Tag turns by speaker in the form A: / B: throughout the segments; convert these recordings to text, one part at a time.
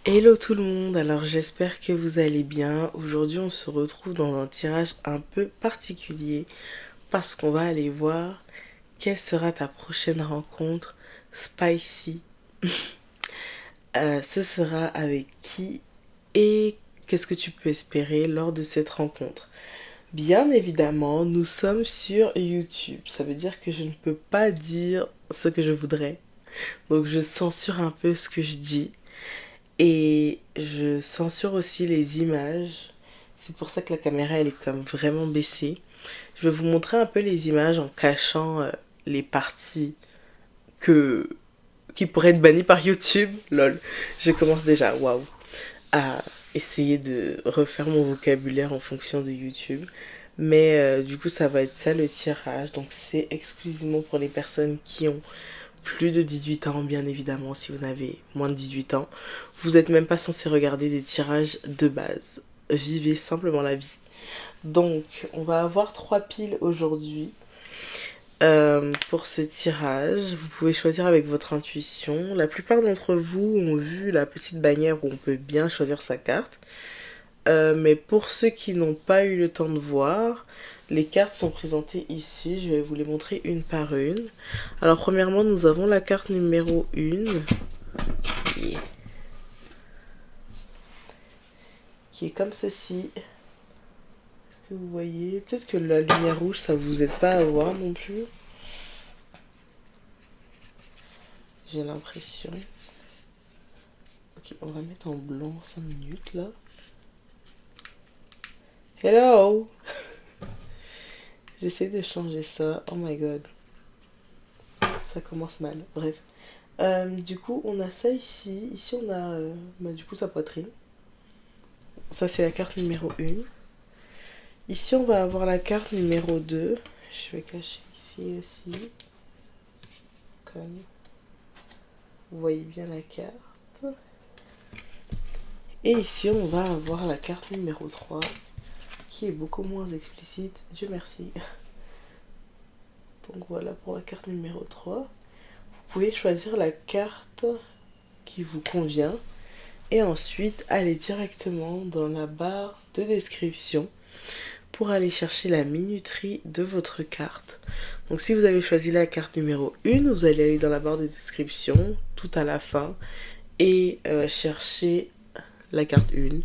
A: Hello tout le monde, alors j'espère que vous allez bien. Aujourd'hui on se retrouve dans un tirage un peu particulier parce qu'on va aller voir quelle sera ta prochaine rencontre spicy. Ce sera avec qui et qu'est-ce que tu peux espérer lors de cette rencontre. Bien évidemment, nous sommes sur YouTube. Ça veut dire que je ne peux pas dire ce que je voudrais. Donc je censure un peu ce que je dis. Et je censure aussi les images. C'est pour ça que la caméra elle est comme vraiment baissée. Je vais vous montrer un peu les images en cachant les parties que qui pourraient être bannies par YouTube. Lol. Je commence déjà, waouh, à essayer de refaire mon vocabulaire en fonction de YouTube. Mais du coup, ça va être ça le tirage. Donc, c'est exclusivement pour les personnes qui ont plus de 18 ans, bien évidemment. Si vous n'avez moins de 18 ans, vous n'êtes même pas censé regarder des tirages de base. Vivez simplement la vie. Donc, on va avoir 3 piles aujourd'hui. Pour ce tirage, vous pouvez choisir avec votre intuition. La plupart d'entre vous ont vu la petite bannière où on peut bien choisir sa carte. Mais pour ceux qui n'ont pas eu le temps de voir, les cartes sont présentées ici. Je vais vous les montrer une par une. Alors premièrement, nous avons la carte numéro 1. Yeah. Qui est comme ceci. Est-ce que vous voyez? Peut-être que la lumière rouge, ça vous aide pas à voir non plus. J'ai l'impression. Ok, on va mettre en blanc 5 minutes là. Hello! J'essaie de changer ça. Oh my god. Ça commence mal. Bref. Du coup, on a ça ici. Ici, on a du coup sa poitrine. Ça, c'est la carte numéro 1. Ici, on va avoir la carte numéro 2. Je vais cacher ici aussi. Comme vous voyez bien la carte. Et ici, on va avoir la carte numéro 3, qui est beaucoup moins explicite. Dieu merci. Donc voilà pour la carte numéro 3. Vous pouvez choisir la carte qui vous convient. Et ensuite, aller directement dans la barre de description pour aller chercher la minuterie de votre carte. Donc si vous avez choisi la carte numéro 1, vous allez aller dans la barre de description, tout à la fin, et chercher la carte 1,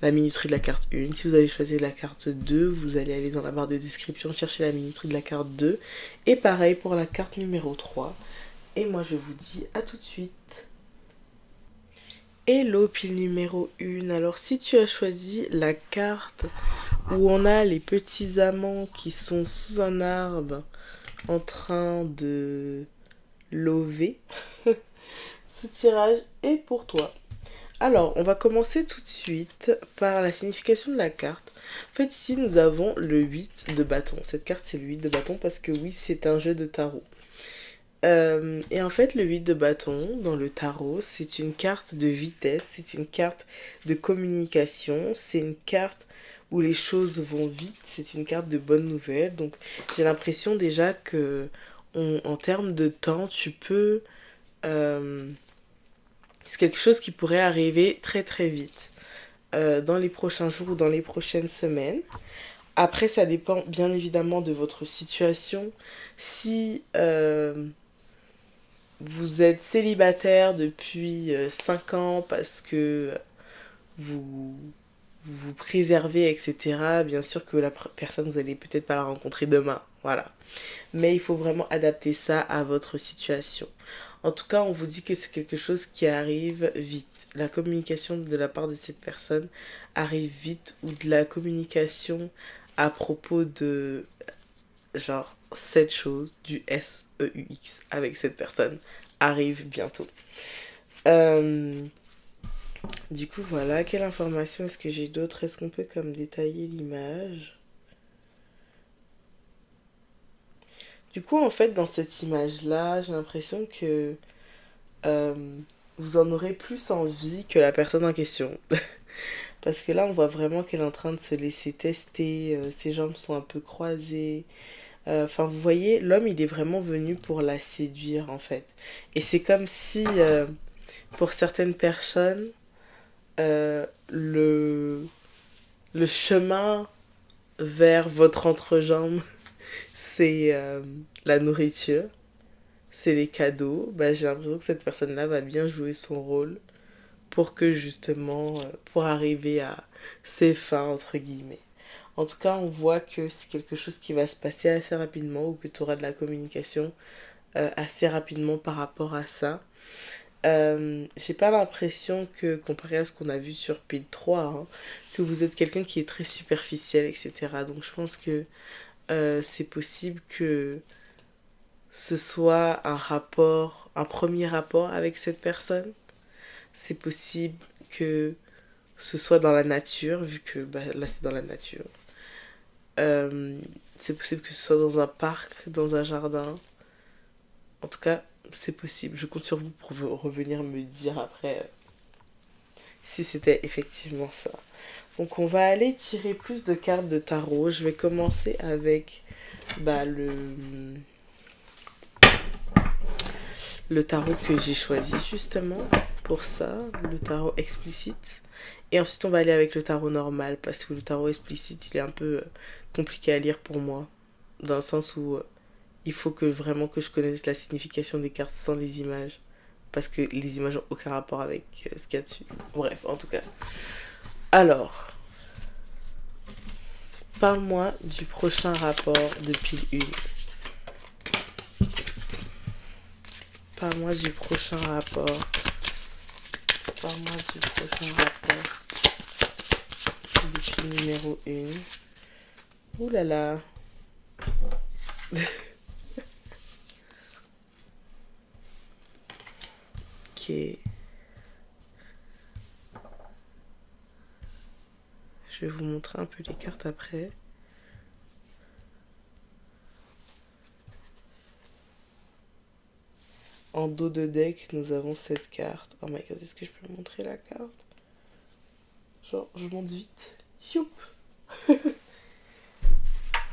A: la minuterie de la carte 1. Si vous avez choisi la carte 2, vous allez aller dans la barre de description, chercher la minuterie de la carte 2. Et pareil pour la carte numéro 3. Et moi je vous dis à tout de suite. Hello pile numéro 1. Alors si tu as choisi la carte où on a les petits amants qui sont sous un arbre en train de lover, ce tirage est pour toi. Alors, on va commencer tout de suite par la signification de la carte. En fait, ici, nous avons le 8 de bâton. Cette carte, c'est le 8 de bâton parce que oui, c'est un jeu de tarot. Et en fait, le 8 de bâton dans le tarot, c'est une carte de vitesse, c'est une carte de communication, c'est une carte où les choses vont vite, c'est une carte de bonnes nouvelles. Donc, j'ai l'impression déjà que, en termes de temps, tu peux... c'est quelque chose qui pourrait arriver très très vite dans les prochains jours ou dans les prochaines semaines. Après, ça dépend bien évidemment de votre situation. Si vous êtes célibataire depuis 5 ans parce que vous vous préservez, etc., bien sûr que la personne, vous allez peut-être pas la rencontrer demain. Voilà. Mais il faut vraiment adapter ça à votre situation. En tout cas, on vous dit que c'est quelque chose qui arrive vite. La communication de la part de cette personne arrive vite, ou de la communication à propos de genre cette chose, du SEUX avec cette personne, arrive bientôt. Euh, du coup, voilà. Quelle information est-ce que j'ai d'autre? Est-ce qu'on peut comme détailler l'image? Du coup, en fait, dans cette image-là, j'ai l'impression que euh, vous en aurez plus envie que la personne en question. Parce que là, on voit vraiment qu'elle est en train de se laisser tester, ses jambes sont un peu croisées. Enfin, vous voyez, l'homme, il est vraiment venu pour la séduire, en fait. Et c'est comme si Pour certaines personnes, euh, le, le chemin vers votre entrejambe, c'est la nourriture, c'est les cadeaux. Bah, j'ai l'impression que cette personne-là va bien jouer son rôle pour que justement, pour arriver à ses fins, entre guillemets. En tout cas, on voit que c'est quelque chose qui va se passer assez rapidement ou que tu auras de la communication assez rapidement par rapport à ça. J'ai pas l'impression que, comparé à ce qu'on a vu sur Pile 3, hein, que vous êtes quelqu'un qui est très superficiel, etc. Donc je pense que c'est possible que ce soit un rapport, un premier rapport avec cette personne. C'est possible que ce soit dans la nature, vu que bah, là c'est dans la nature. Euh, c'est possible que ce soit dans un parc, dans un jardin. En tout cas, c'est possible. Je compte sur vous pour revenir me dire après si c'était effectivement ça. Donc on va aller tirer plus de cartes de tarot. Je vais commencer avec bah, le tarot que j'ai choisi justement pour ça, le tarot explicite. Et ensuite on va aller avec le tarot normal parce que le tarot explicite il est un peu compliqué à lire pour moi. Dans le sens où il faut que vraiment que je connaisse la signification des cartes sans les images. Parce que les images n'ont aucun rapport avec ce qu'il y a dessus. Bref, en tout cas. Alors, parle-moi du prochain rapport de pile 1. Parle-moi du prochain rapport. Parle-moi du prochain rapport de pile numéro 1. Ouh là là. Ok. Je vais vous montrer un peu les cartes après. En dos de deck, nous avons cette carte. Oh my god, est-ce que je peux montrer la carte? Genre, je monte vite. Youp.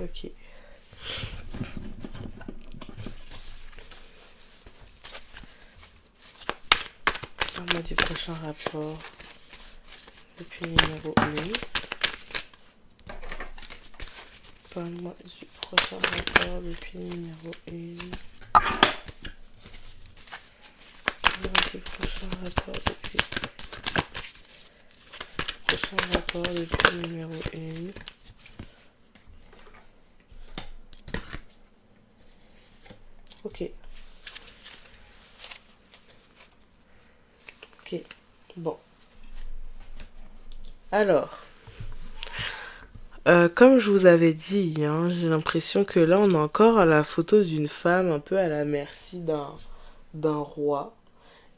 A: Ok. Parle-moi du prochain rapport depuis le numéro 1. Parle-moi du prochain rapport depuis le numéro 1. Parle-moi du prochain rapport depuis le numéro 1. Ok. Ok. Bon. Alors, comme je vous avais dit, hein, j'ai l'impression que là, on a encore la photo d'une femme un peu à la merci d'un roi.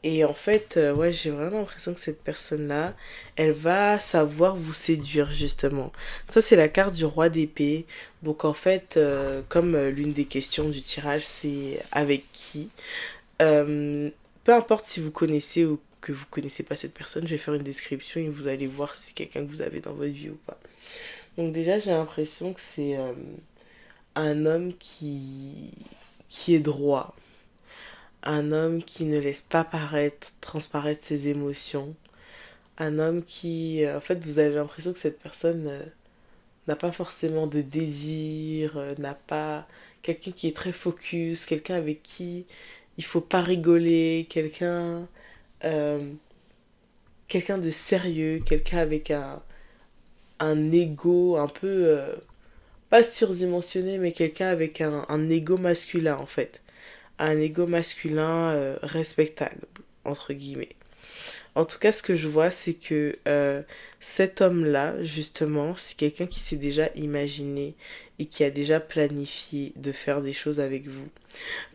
A: Et en fait, ouais, j'ai vraiment l'impression que cette personne-là, elle va savoir vous séduire, justement. Ça, c'est la carte du roi d'épée. Donc, en fait, comme l'une des questions du tirage, c'est avec qui. Euh, Peu importe si vous connaissez ou que vous connaissez pas cette personne, je vais faire une description et vous allez voir si c'est quelqu'un que vous avez dans votre vie ou pas. Donc, déjà, j'ai l'impression que c'est un homme qui est droit. Un homme qui ne laisse pas transparaître ses émotions. Un homme qui, en fait, vous avez l'impression que cette personne n'a pas forcément de désir, n'a pas quelqu'un qui est très focus, quelqu'un avec qui il faut pas rigoler, euh, quelqu'un de sérieux, quelqu'un avec un ego un peu, pas surdimensionné, mais quelqu'un avec un ego masculin en fait. Un ego masculin respectable, entre guillemets. En tout cas, ce que je vois, c'est que cet homme-là, justement, c'est quelqu'un qui s'est déjà imaginé et qui a déjà planifié de faire des choses avec vous.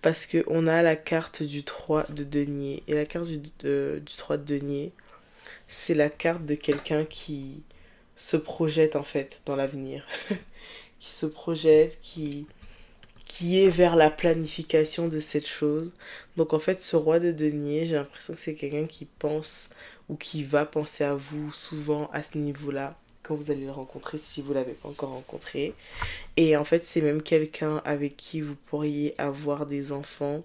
A: Parce qu'on a la carte du 3 de denier. Et la carte du 3 de denier, c'est la carte de quelqu'un qui se projette, en fait, dans l'avenir. Qui se projette, qui est vers la planification de cette chose. Donc en fait, ce roi de denier, j'ai l'impression que c'est quelqu'un qui pense ou qui va penser à vous souvent à ce niveau-là quand vous allez le rencontrer si vous ne l'avez pas encore rencontré. Et en fait, c'est même quelqu'un avec qui vous pourriez avoir des enfants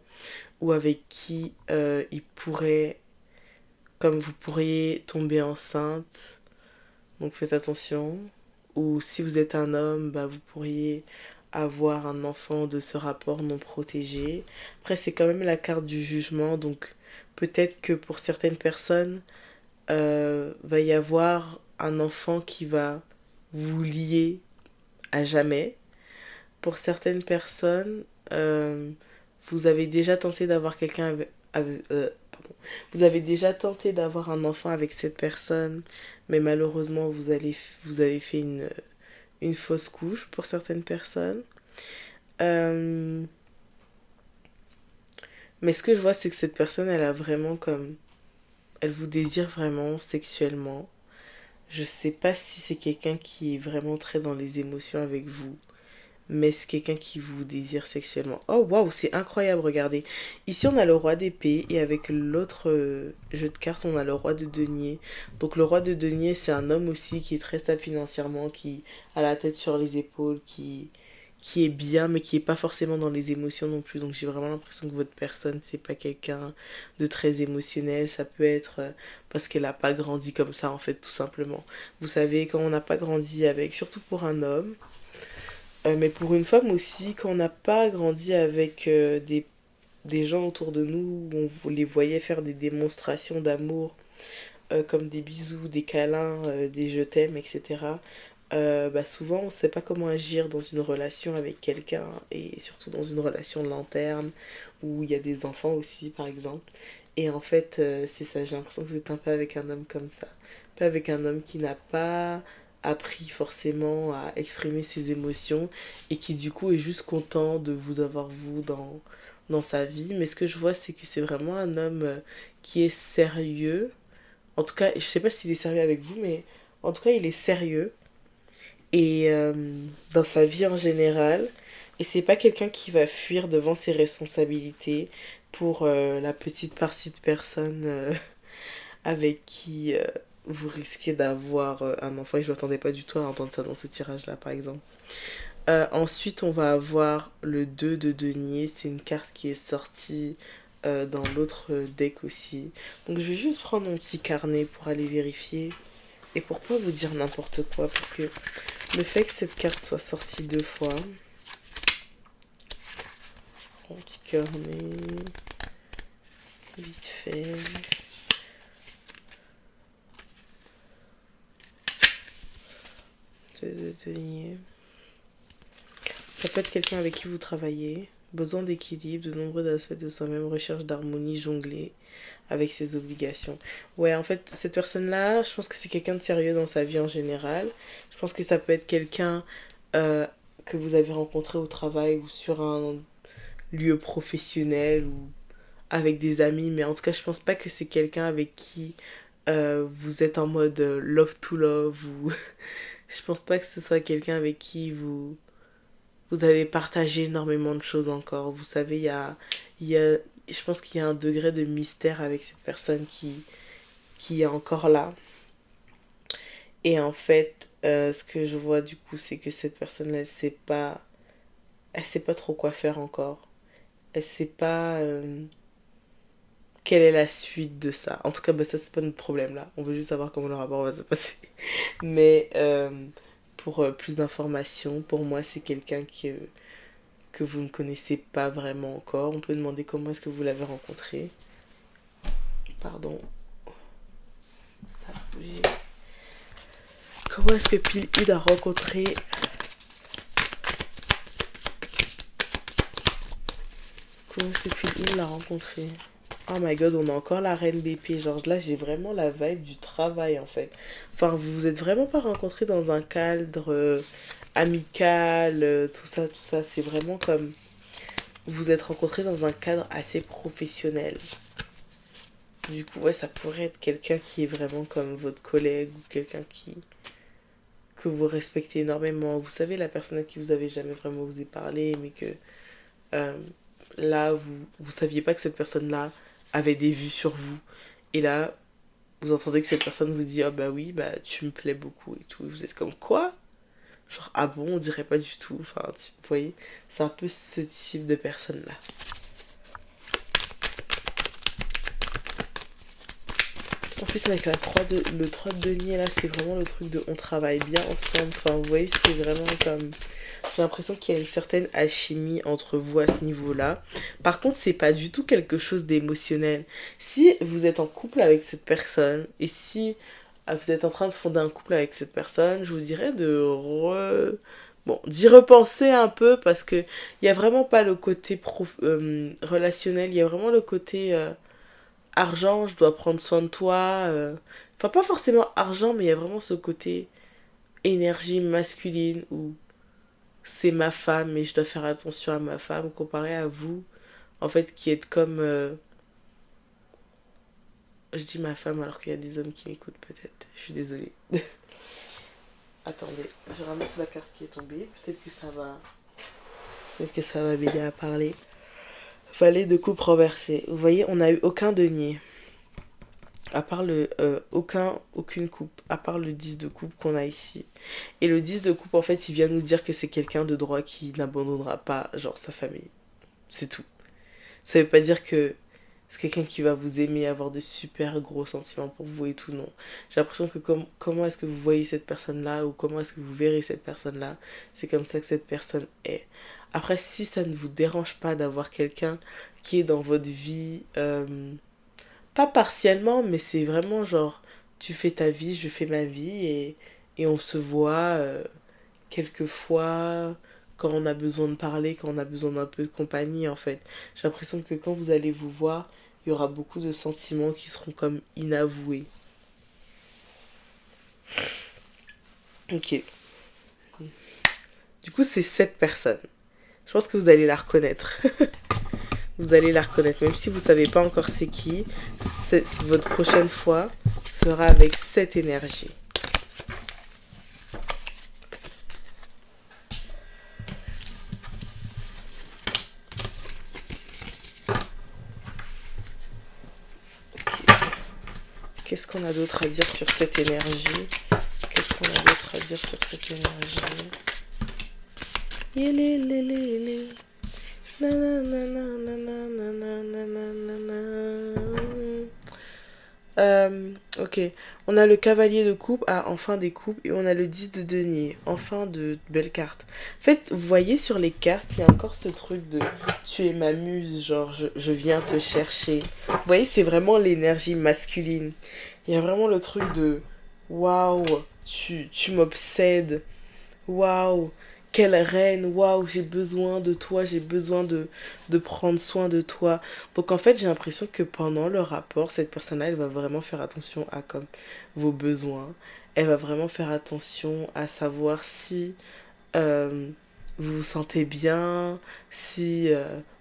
A: ou avec qui il pourrait Comme vous pourriez tomber enceinte, donc faites attention. Ou si vous êtes un homme, bah, vous pourriez avoir un enfant de ce rapport non protégé. Après, c'est quand même la carte du jugement, donc peut-être que pour certaines personnes, va y avoir un enfant qui va vous lier à jamais. Pour certaines personnes, vous avez déjà tenté d'avoir quelqu'un pardon. Vous avez déjà tenté d'avoir un enfant avec cette personne, mais malheureusement, vous avez fait une fausse couche pour certaines personnes. Euh, mais ce que je vois, c'est que cette personne, elle a vraiment comme... Elle vous désire vraiment sexuellement. Je sais pas si c'est quelqu'un qui est vraiment très dans les émotions avec vous, mais c'est quelqu'un qui vous désire sexuellement. Oh waouh, c'est incroyable, regardez. Ici, on a le roi d'épée et avec l'autre jeu de cartes, on a le roi de denier. Donc le roi de denier, c'est un homme aussi qui est très stable financièrement, qui a la tête sur les épaules, qui est bien, mais qui est pas forcément dans les émotions non plus. Donc j'ai vraiment l'impression que votre personne, c'est pas quelqu'un de très émotionnel. Ça peut être parce qu'elle a pas grandi comme ça, en fait, tout simplement. Vous savez, quand on n'a pas grandi avec, surtout pour un homme, mais pour une femme aussi, quand on n'a pas grandi avec des gens autour de nous, où on les voyait faire des démonstrations d'amour, comme des bisous, des câlins, des je t'aime, etc. Bah souvent, on ne sait pas comment agir dans une relation avec quelqu'un, et surtout dans une relation de long terme, où il y a des enfants aussi, par exemple. Et en fait, c'est ça, j'ai l'impression que vous êtes un peu avec un homme comme ça. Un peu avec un homme qui n'a pas appris forcément à exprimer ses émotions et qui du coup est juste content de vous avoir vous dans sa vie. Mais ce que je vois, c'est que c'est vraiment un homme qui est sérieux. En tout cas, je sais pas s'il est sérieux avec vous, mais en tout cas, il est sérieux et dans sa vie en général. Et c'est pas quelqu'un qui va fuir devant ses responsabilités pour la petite partie de personnes avec qui vous risquez d'avoir un enfant. Et je m'attendais pas du tout à entendre ça dans ce tirage-là, par exemple. Ensuite, on va avoir le 2 de denier. C'est une carte qui est sortie dans l'autre deck aussi. Donc je vais juste prendre mon petit carnet pour aller vérifier. Et pour pas vous dire n'importe quoi, parce que le fait que cette carte soit sortie deux fois, mon petit carnet, vite fait. De denier. Ça peut être quelqu'un avec qui vous travaillez. Besoin d'équilibre, de nombreux aspects de soi-même, recherche d'harmonie, jongler avec ses obligations. Ouais, en fait, cette personne-là, je pense que c'est quelqu'un de sérieux dans sa vie en général. Je pense que ça peut être quelqu'un que vous avez rencontré au travail ou sur un lieu professionnel ou avec des amis, mais en tout cas, je pense pas que c'est quelqu'un avec qui vous êtes en mode love to love ou je pense pas que ce soit quelqu'un avec qui vous avez partagé énormément de choses encore. Vous savez, je pense qu'il y a un degré de mystère avec cette personne qui est encore là. Et en fait, ce que je vois du coup, c'est que cette personne-là, elle sait pas trop quoi faire encore. Elle sait pas quelle est la suite de ça. En tout cas, bah, ça, c'est pas notre problème là. On veut juste savoir comment le rapport va se passer. Mais pour plus d'informations, pour moi, c'est quelqu'un que vous ne connaissez pas vraiment encore. On peut demander comment est-ce que vous l'avez rencontré. Pardon, ça a bougé. Comment est-ce que Pile Id a rencontré... Comment est-ce que Pile Id l'a rencontré? Oh my god, on a encore la reine d'épée. Genre là, j'ai vraiment la vibe du travail en fait. Enfin, vous vous êtes vraiment pas rencontrés dans un cadre amical, tout ça, tout ça. C'est vraiment comme vous vous êtes rencontrés dans un cadre assez professionnel. Du coup, ouais, ça pourrait être quelqu'un qui est vraiment comme votre collègue ou quelqu'un que vous respectez énormément. Vous savez, la personne à qui vous avez jamais vraiment osé parler, mais que euh, là, vous saviez pas que cette personne-là avait des vues sur vous. Et là, vous entendez que cette personne vous dit, oh bah oui, bah tu me plais beaucoup et tout. Et vous êtes comme, quoi? Genre, ah bon, on dirait pas du tout. Enfin, vous voyez, c'est un peu ce type de personne-là. En plus, avec le 3 de denier, là, c'est vraiment le truc de on travaille bien ensemble. Enfin, vous voyez, c'est vraiment comme... J'ai l'impression qu'il y a une certaine alchimie entre vous à ce niveau-là. Par contre, c'est pas du tout quelque chose d'émotionnel. Si vous êtes en couple avec cette personne, et si vous êtes en train de fonder un couple avec cette personne, je vous dirais bon, d'y repenser un peu parce que il y a vraiment pas le côté relationnel, il y a vraiment le côté argent, je dois prendre soin de toi. Enfin, pas forcément argent, mais il y a vraiment ce côté énergie masculine où c'est ma femme et je dois faire attention à ma femme comparé à vous, en fait, qui êtes comme... je dis ma femme alors qu'il y a des hommes qui m'écoutent peut-être. Je suis désolée. Attendez, je ramasse la carte qui est tombée. Peut-être que ça va... Peut-être que ça va m'aider à parler. Valet de coupe renversée. Vous voyez, on n'a eu aucun denier. À part aucune coupe. À part le 10 de coupe qu'on a ici. Et le 10 de coupe, en fait, il vient nous dire que c'est quelqu'un de droit qui n'abandonnera pas, genre, sa famille. C'est tout. Ça veut pas dire que c'est quelqu'un qui va vous aimer, avoir de super gros sentiments pour vous et tout, non. J'ai l'impression que comment est-ce que vous voyez cette personne-là ou comment est-ce que vous verrez cette personne-là, c'est comme ça que cette personne est. Après, si ça ne vous dérange pas d'avoir quelqu'un qui est dans votre vie, pas partiellement, mais c'est vraiment genre, tu fais ta vie, je fais ma vie et on se voit quelquefois quand on a besoin de parler, quand on a besoin d'un peu de compagnie en fait. J'ai l'impression que quand vous allez vous voir, il y aura beaucoup de sentiments qui seront comme inavoués. Ok. Du coup, c'est cette personne. Je pense que vous allez la reconnaître. Vous allez la reconnaître. Même si vous ne savez pas encore c'est qui, votre prochaine fois sera avec cette énergie. Qu'est-ce qu'on a d'autre à dire sur cette énergie? Qu'est-ce qu'on a d'autre à dire sur cette énergie? Ok, on a le cavalier de coupe, enfin des coupes, et on a le 10 de denier, enfin de belles cartes. En fait, vous voyez sur les cartes, il y a encore ce truc de tu es ma muse, genre je viens te chercher. Vous voyez, c'est vraiment l'énergie masculine. Il y a vraiment le truc de waouh, tu m'obsèdes, waouh, quelle reine, waouh, j'ai besoin de toi, j'ai besoin de prendre soin de toi. Donc en fait, j'ai l'impression que pendant le rapport, cette personne-là, elle va vraiment faire attention à comme vos besoins. Elle va vraiment faire attention à savoir si euh, vous vous sentez bien, si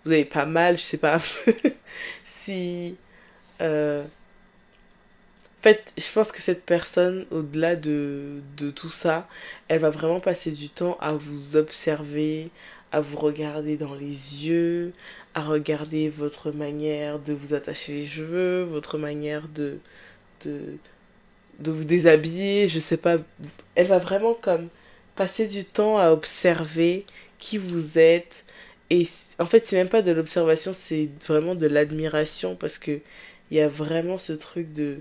A: vous avez pas mal, je sais pas, si... euh, en fait, je pense que cette personne, au-delà de tout ça, elle va vraiment passer du temps à vous observer, à vous regarder dans les yeux, à regarder votre manière de vous attacher les cheveux, votre manière de, de vous déshabiller, je sais pas. Elle va vraiment comme passer du temps à observer qui vous êtes. Et en fait, c'est même pas de l'observation, c'est vraiment de l'admiration parce que il y a vraiment ce truc de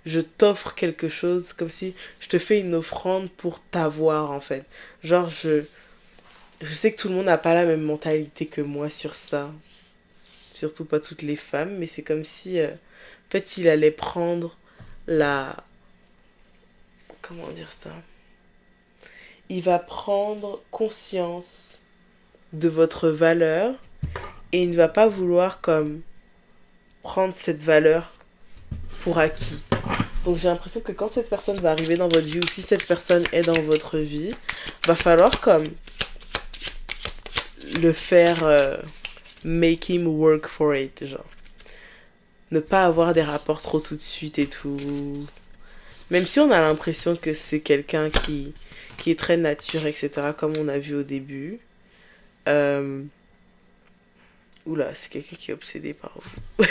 A: je t'offre quelque chose comme si je te fais une offrande pour t'avoir en fait. Genre je sais que tout le monde n'a pas la même mentalité que moi sur ça. Surtout pas toutes les femmes, mais c'est comme si en fait il allait prendre la comment dire ça? Il va prendre conscience de votre valeur et il ne va pas vouloir comme prendre cette valeur pour acquis. Donc j'ai l'impression que quand cette personne va arriver dans votre vie ou si cette personne est dans votre vie, va falloir comme le faire make him work for it, genre. Ne pas avoir des rapports trop tout de suite et tout. Même si on a l'impression que c'est quelqu'un qui est très nature, etc., comme on a vu au début. Euh... Oula, c'est quelqu'un qui est obsédé par vous.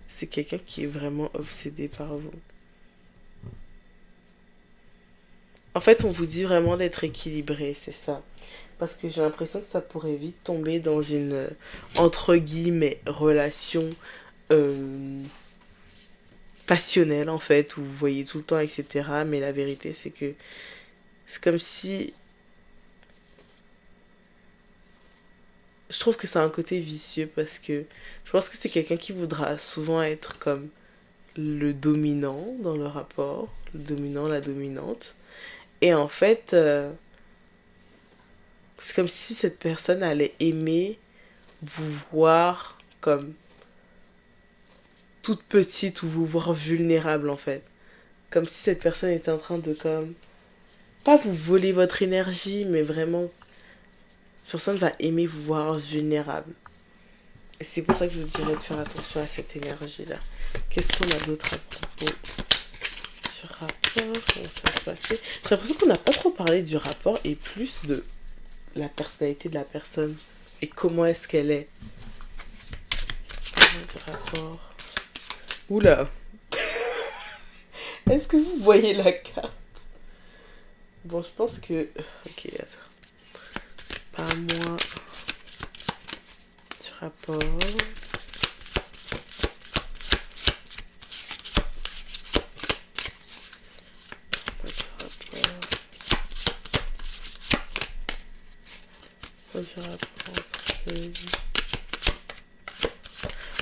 A: C'est quelqu'un qui est vraiment obsédé par vous. En fait, on vous dit vraiment d'être équilibré, c'est ça. Parce que j'ai l'impression que ça pourrait vite tomber dans une, entre guillemets, relation euh, passionnel en fait, où vous voyez tout le temps, etc. Mais la vérité, c'est que c'est comme si... Je trouve que c'est un côté vicieux parce que je pense que c'est quelqu'un qui voudra souvent être comme le dominant dans le rapport, le dominant, la dominante. Et en fait, c'est comme si cette personne allait aimer vous voir comme toute petite ou vous voir vulnérable en fait. Comme si cette personne était en train de comme... Pas vous voler votre énergie, mais vraiment, cette personne va aimer vous voir vulnérable. Et c'est pour ça que je vous dirais de faire attention à cette énergie-là. Qu'est-ce qu'on a d'autre à propos du rapport? Comment ça se passait? J'ai l'impression qu'on n'a pas trop parlé du rapport et plus de la personnalité de la personne. Et comment est-ce qu'elle est. Du rapport. Oula. Est-ce que vous voyez la carte? Bon, je pense que... Ok, attends. Pas moi. Du rapport.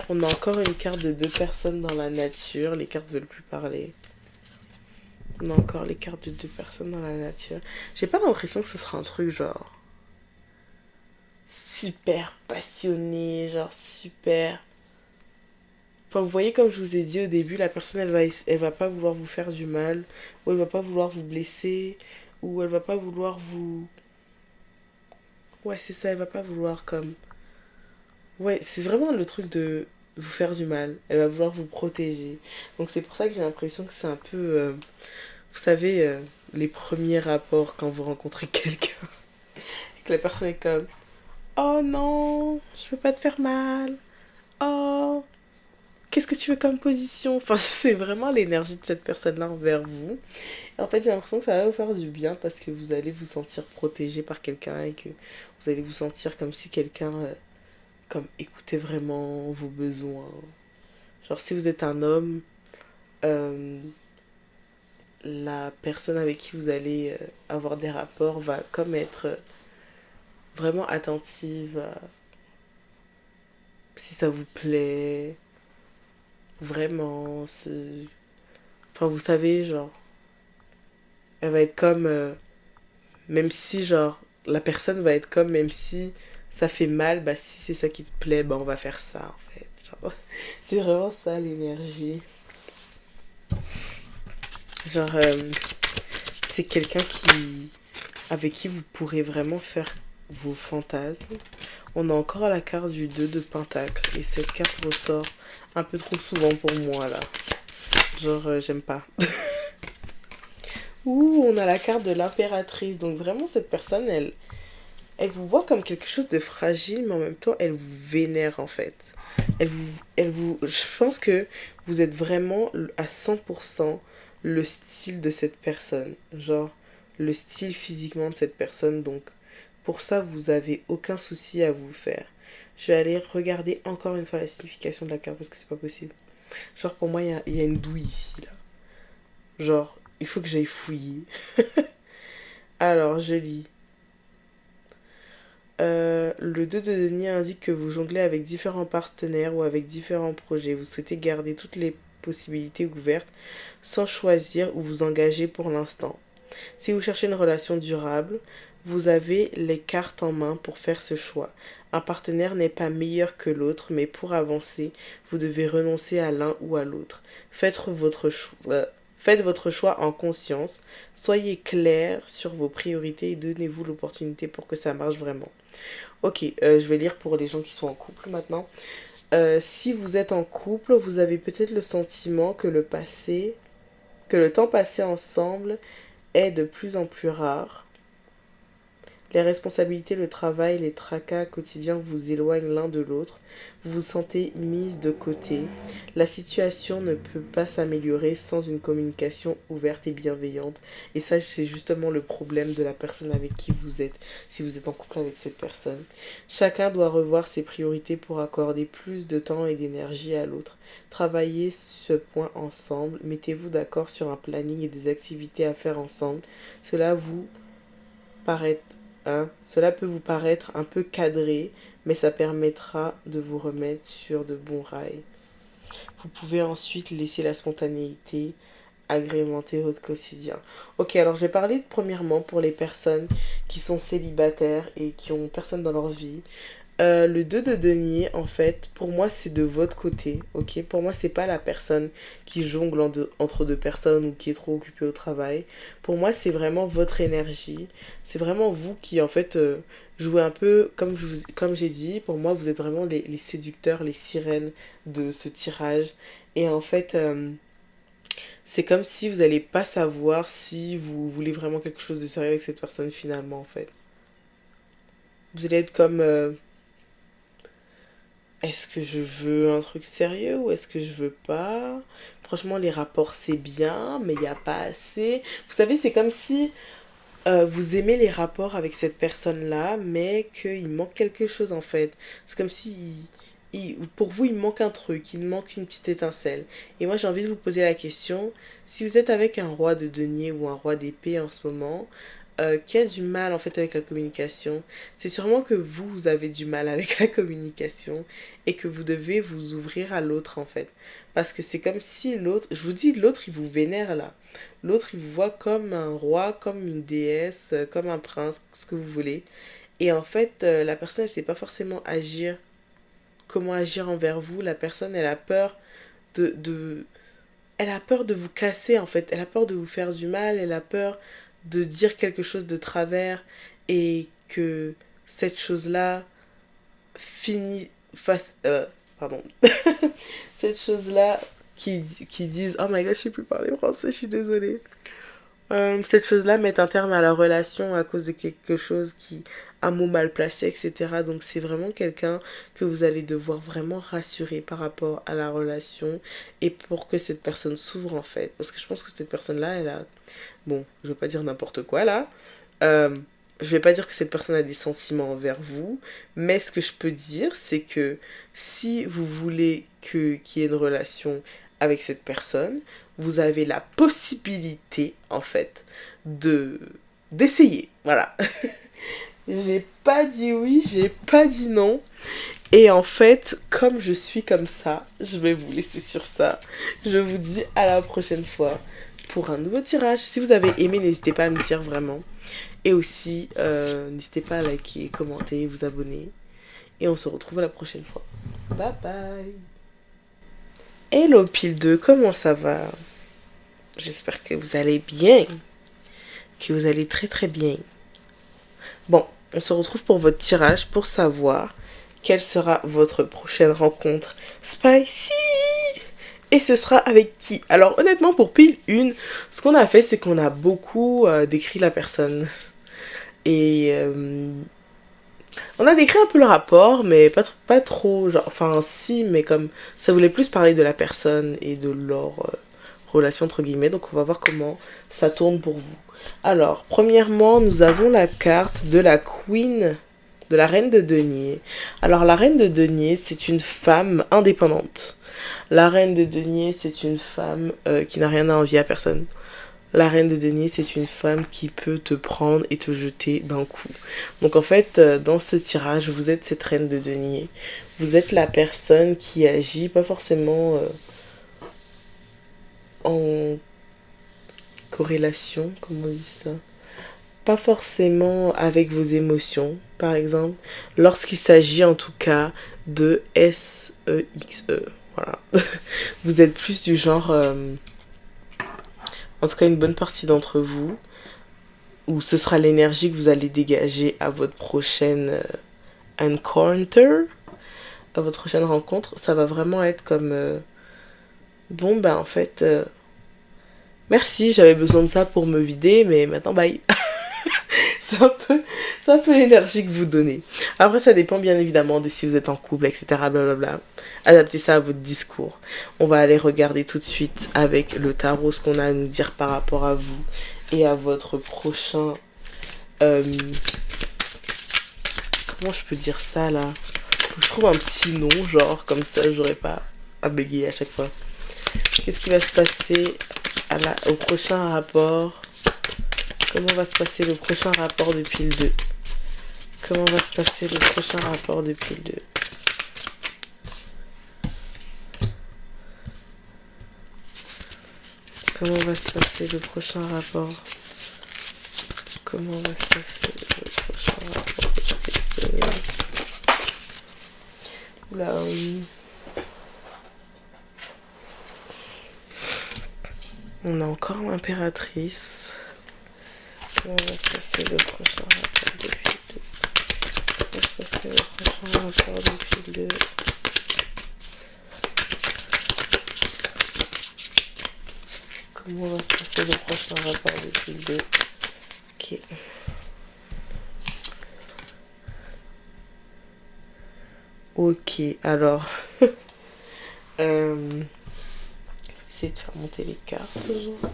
A: On a encore une carte de deux personnes dans la nature. Les cartes veulent plus parler. On a encore les cartes de deux personnes dans la nature. J'ai pas l'impression que ce sera un truc genre super passionné, genre super... Enfin, vous voyez, comme je vous ai dit au début, la personne, elle va pas vouloir vous faire du mal, ou elle va pas vouloir vous blesser, ou elle va pas vouloir vous... Ouais, c'est ça, elle va pas vouloir comme... Ouais, c'est vraiment le truc de vous faire du mal. Elle va vouloir vous protéger. Donc c'est pour ça que j'ai l'impression que c'est un peu... vous savez, les premiers rapports quand vous rencontrez quelqu'un. Et que la personne est comme... Oh non, je veux pas te faire mal. Oh, qu'est-ce que tu veux comme position? Enfin, c'est vraiment l'énergie de cette personne-là envers vous. Et en fait, j'ai l'impression que ça va vous faire du bien parce que vous allez vous sentir protégé par quelqu'un et que vous allez vous sentir comme si quelqu'un comme écoutait vraiment vos besoins. Genre, si vous êtes un homme, euh, la personne avec qui vous allez avoir des rapports va comme être vraiment attentive à si ça vous plaît, vraiment. Enfin, vous savez, genre, elle va être comme, même si, genre, la personne va être comme, même si ça fait mal, bah, si c'est ça qui te plaît, bah, on va faire ça, en fait. Genre, c'est vraiment ça, l'énergie. Genre, c'est quelqu'un avec qui vous pourrez vraiment faire vos fantasmes. On a encore la carte du 2 de Pentacle. Et cette carte ressort un peu trop souvent pour moi, là. Genre, j'aime pas. Ouh, on a la carte de l'impératrice. Donc vraiment, cette personne, elle vous voit comme quelque chose de fragile, mais en même temps, elle vous vénère, en fait. Je pense que vous êtes vraiment à 100% le style de cette personne. Genre, le style physiquement de cette personne. Donc, pour ça, vous avez aucun souci à vous faire. Je vais aller regarder encore une fois la signification de la carte parce que c'est pas possible. Genre, pour moi, il y a une douille ici, là. Genre, il faut que j'aille fouiller. Alors, je lis. Le 2 de denier indique que vous jonglez avec différents partenaires ou avec différents projets. Vous souhaitez garder toutes les possibilités ouvertes sans choisir ou vous engager pour l'instant. Si vous cherchez une relation durable, vous avez les cartes en main pour faire ce choix. Un partenaire n'est pas meilleur que l'autre, mais pour avancer, vous devez renoncer à l'un ou à l'autre. Faites votre choix en conscience. Soyez clair sur vos priorités et donnez-vous l'opportunité pour que ça marche vraiment. Ok, je vais lire pour les gens qui sont en couple maintenant. Si vous êtes en couple, vous avez peut-être le sentiment que que le temps passé ensemble est de plus en plus rare. Les responsabilités, le travail, les tracas quotidiens vous éloignent l'un de l'autre. Vous vous sentez mise de côté. La situation ne peut pas s'améliorer sans une communication ouverte et bienveillante. Et ça, c'est justement le problème de la personne avec qui vous êtes, si vous êtes en couple avec cette personne. Chacun doit revoir ses priorités pour accorder plus de temps et d'énergie à l'autre. Travaillez ce point ensemble. Mettez-vous d'accord sur un planning et des activités à faire ensemble. Cela vous paraît Cela peut vous paraître un peu cadré, mais ça permettra de vous remettre sur de bons rails. Vous pouvez ensuite laisser la spontanéité agrémenter votre quotidien. Ok, alors je vais parler premièrement pour les personnes qui sont célibataires et qui ont personne dans leur vie. Le 2 de denier, en fait, pour moi, c'est de votre côté, ok? Pour moi, c'est pas la personne qui jongle entre deux personnes ou qui est trop occupée au travail. Pour moi, c'est vraiment votre énergie. C'est vraiment vous qui, en fait, jouez un peu, comme j'ai dit, pour moi, vous êtes vraiment les séducteurs, les sirènes de ce tirage. Et en fait, c'est comme si vous n'allez pas savoir si vous voulez vraiment quelque chose de sérieux avec cette personne finalement, en fait. Vous allez être comme... est-ce que je veux un truc sérieux ou est-ce que je veux pas? Franchement, les rapports, c'est bien, mais il n'y a pas assez. Vous savez, c'est comme si vous aimez les rapports avec cette personne-là, mais qu'il manque quelque chose en fait. C'est comme si pour vous, il manque un truc, il manque une petite étincelle. Et moi, j'ai envie de vous poser la question, si vous êtes avec un roi de denier ou un roi d'épée en ce moment, qui a du mal en fait avec la communication, c'est sûrement que vous avez du mal avec la communication et que vous devez vous ouvrir à l'autre en fait. Parce que c'est comme si l'autre, je vous dis, l'autre il vous vénère là. L'autre il vous voit comme un roi, comme une déesse, comme un prince, ce que vous voulez. Et en fait, la personne elle sait pas forcément agir, comment agir envers vous. La personne elle a peur de elle a peur de vous casser en fait, elle a peur de vous faire du mal, elle a peur de dire quelque chose de travers et que cette chose-là finit face pardon cette chose-là qui disent oh my god je sais plus parler français je suis désolée. Cette chose-là met un terme à la relation à cause de quelque chose qui un mot mal placé, etc. Donc c'est vraiment quelqu'un que vous allez devoir vraiment rassurer par rapport à la relation et pour que cette personne s'ouvre en fait. Parce que je pense que cette personne-là, elle a... Bon, je vais pas dire n'importe quoi là. Euh, je vais pas dire que cette personne a des sentiments envers vous, mais ce que je peux dire, c'est que si vous voulez qu'il y ait une relation avec cette personne, vous avez la possibilité, en fait, de d'essayer. Voilà. J'ai pas dit oui, j'ai pas dit non. Et en fait, comme je suis comme ça, je vais vous laisser sur ça. Je vous dis à la prochaine fois pour un nouveau tirage. Si vous avez aimé, n'hésitez pas à me dire vraiment. Et aussi, n'hésitez pas à liker, commenter, vous abonner. Et on se retrouve à la prochaine fois. Bye bye. Hello pile 2, comment ça va? J'espère que vous allez bien. Que vous allez très très bien. Bon, on se retrouve pour votre tirage pour savoir quelle sera votre prochaine rencontre spicy. Et ce sera avec qui? Alors honnêtement pour pile 1, ce qu'on a fait c'est qu'on a beaucoup décrit la personne. Et on a décrit un peu le rapport, mais pas trop, genre, enfin si, mais comme ça voulait plus parler de la personne et de leur relation entre guillemets, donc on va voir comment ça tourne pour vous. Alors, premièrement, nous avons la carte de la Queen, de la Reine de Denier. Alors, la Reine de Denier, c'est une femme indépendante. La Reine de Denier, c'est une femme qui n'a rien à envier à personne. La Reine de Denier, c'est une femme qui peut te prendre et te jeter d'un coup. Donc en fait, dans ce tirage, vous êtes cette Reine de Denier. Vous êtes la personne qui agit pas forcément en corrélation, comment on dit ça? Pas forcément avec vos émotions, par exemple. Lorsqu'il s'agit en tout cas de SEXE. Voilà. Vous êtes plus du genre... en tout cas une bonne partie d'entre vous, où ce sera l'énergie que vous allez dégager à votre prochaine encounter, à votre prochaine rencontre, ça va vraiment être comme bon ben en fait merci, j'avais besoin de ça pour me vider, mais maintenant bye. c'est un peu l'énergie que vous donnez. Après, ça dépend bien évidemment de si vous êtes en couple, etc. Blablabla. Adaptez ça à votre discours. On va aller regarder tout de suite avec le tarot ce qu'on a à nous dire par rapport à vous et à votre prochain... comment je peux dire ça là? Faut que je trouve un petit nom, genre, comme ça, j'aurais pas à bégayer à chaque fois. Qu'est-ce qui va se passer au prochain rapport? Comment va se passer le prochain rapport depuis le 2? Comment va se passer le prochain rapport depuis le 2? Comment va se passer le prochain rapport? Comment va se passer le prochain rapport depuis le 2? Oula, on a encore l'impératrice. Comment va se passer le prochain rapport depuis le 2? Comment va se passer le prochain rapport depuis le 2? Comment va se passer le prochain rapport depuis le 2? Ok. Ok, alors... essayer de faire monter les cartes, genre...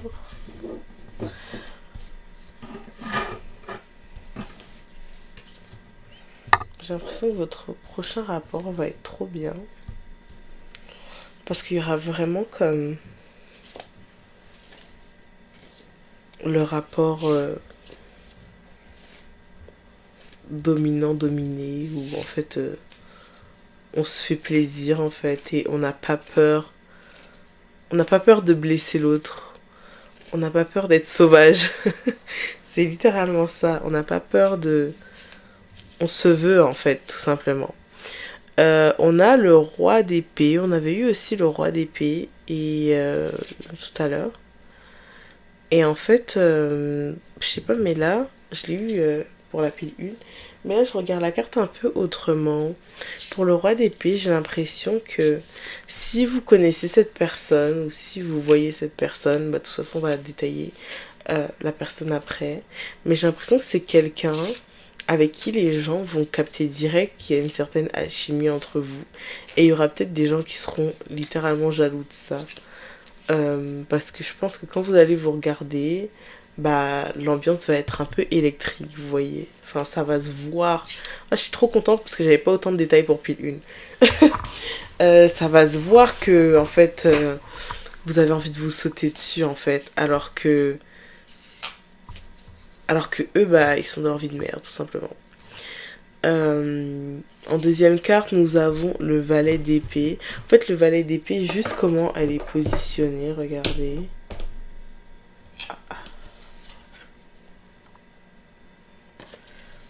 A: J'ai l'impression que votre prochain rapport va être trop bien. Parce qu'il y aura vraiment comme... le rapport dominant-dominé, où en fait on se fait plaisir en fait et on n'a pas peur. On n'a pas peur de blesser l'autre. On n'a pas peur d'être sauvage. C'est littéralement ça. On n'a pas peur de... On se veut en fait, tout simplement. On a le roi d'épée. On avait eu aussi le roi d'épée et tout à l'heure. Et en fait, je sais pas, mais là, je l'ai eu pour la pile 1. Mais là, je regarde la carte un peu autrement. Pour le roi d'épée, j'ai l'impression que si vous connaissez cette personne ou si vous voyez cette personne, bah, de toute façon, on va détailler la personne après. Mais j'ai l'impression que c'est quelqu'un avec qui les gens vont capter direct qu'il y a une certaine alchimie entre vous. Et il y aura peut-être des gens qui seront littéralement jaloux de ça. Parce que je pense que quand vous allez vous regarder, bah l'ambiance va être un peu électrique, vous voyez. Enfin, ça va se voir. Moi, je suis trop contente parce que j'avais pas autant de détails pour pile 1. Ça va se voir que, en fait, vous avez envie de vous sauter dessus, en fait. Alors que eux, bah, ils sont dans leur vie de merde, tout simplement. En deuxième carte, nous avons le valet d'épée. En fait, le valet d'épée, juste comment elle est positionnée, regardez.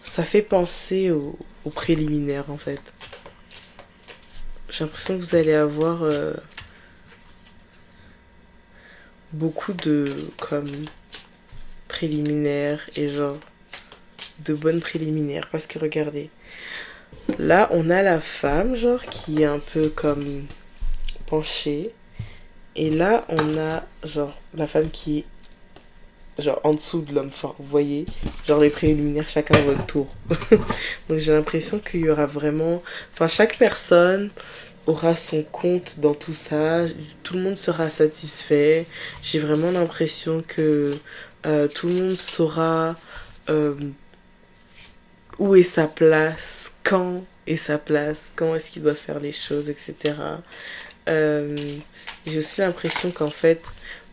A: Ça fait penser au préliminaire, en fait. J'ai l'impression que vous allez avoir beaucoup de, comme, préliminaires et genre, de bonnes préliminaires. Parce que, regardez, là, on a la femme, genre, qui est un peu comme penchée. Et là, on a, genre, la femme qui est genre en dessous de l'homme, enfin vous voyez, genre les préliminaires chacun à votre tour. Donc j'ai l'impression qu'il y aura vraiment, enfin chaque personne aura son compte dans tout ça, tout le monde sera satisfait. J'ai vraiment l'impression que tout le monde saura où est sa place, quand est sa place, quand est-ce qu'il doit faire les choses, etc. J'ai aussi l'impression qu'en fait,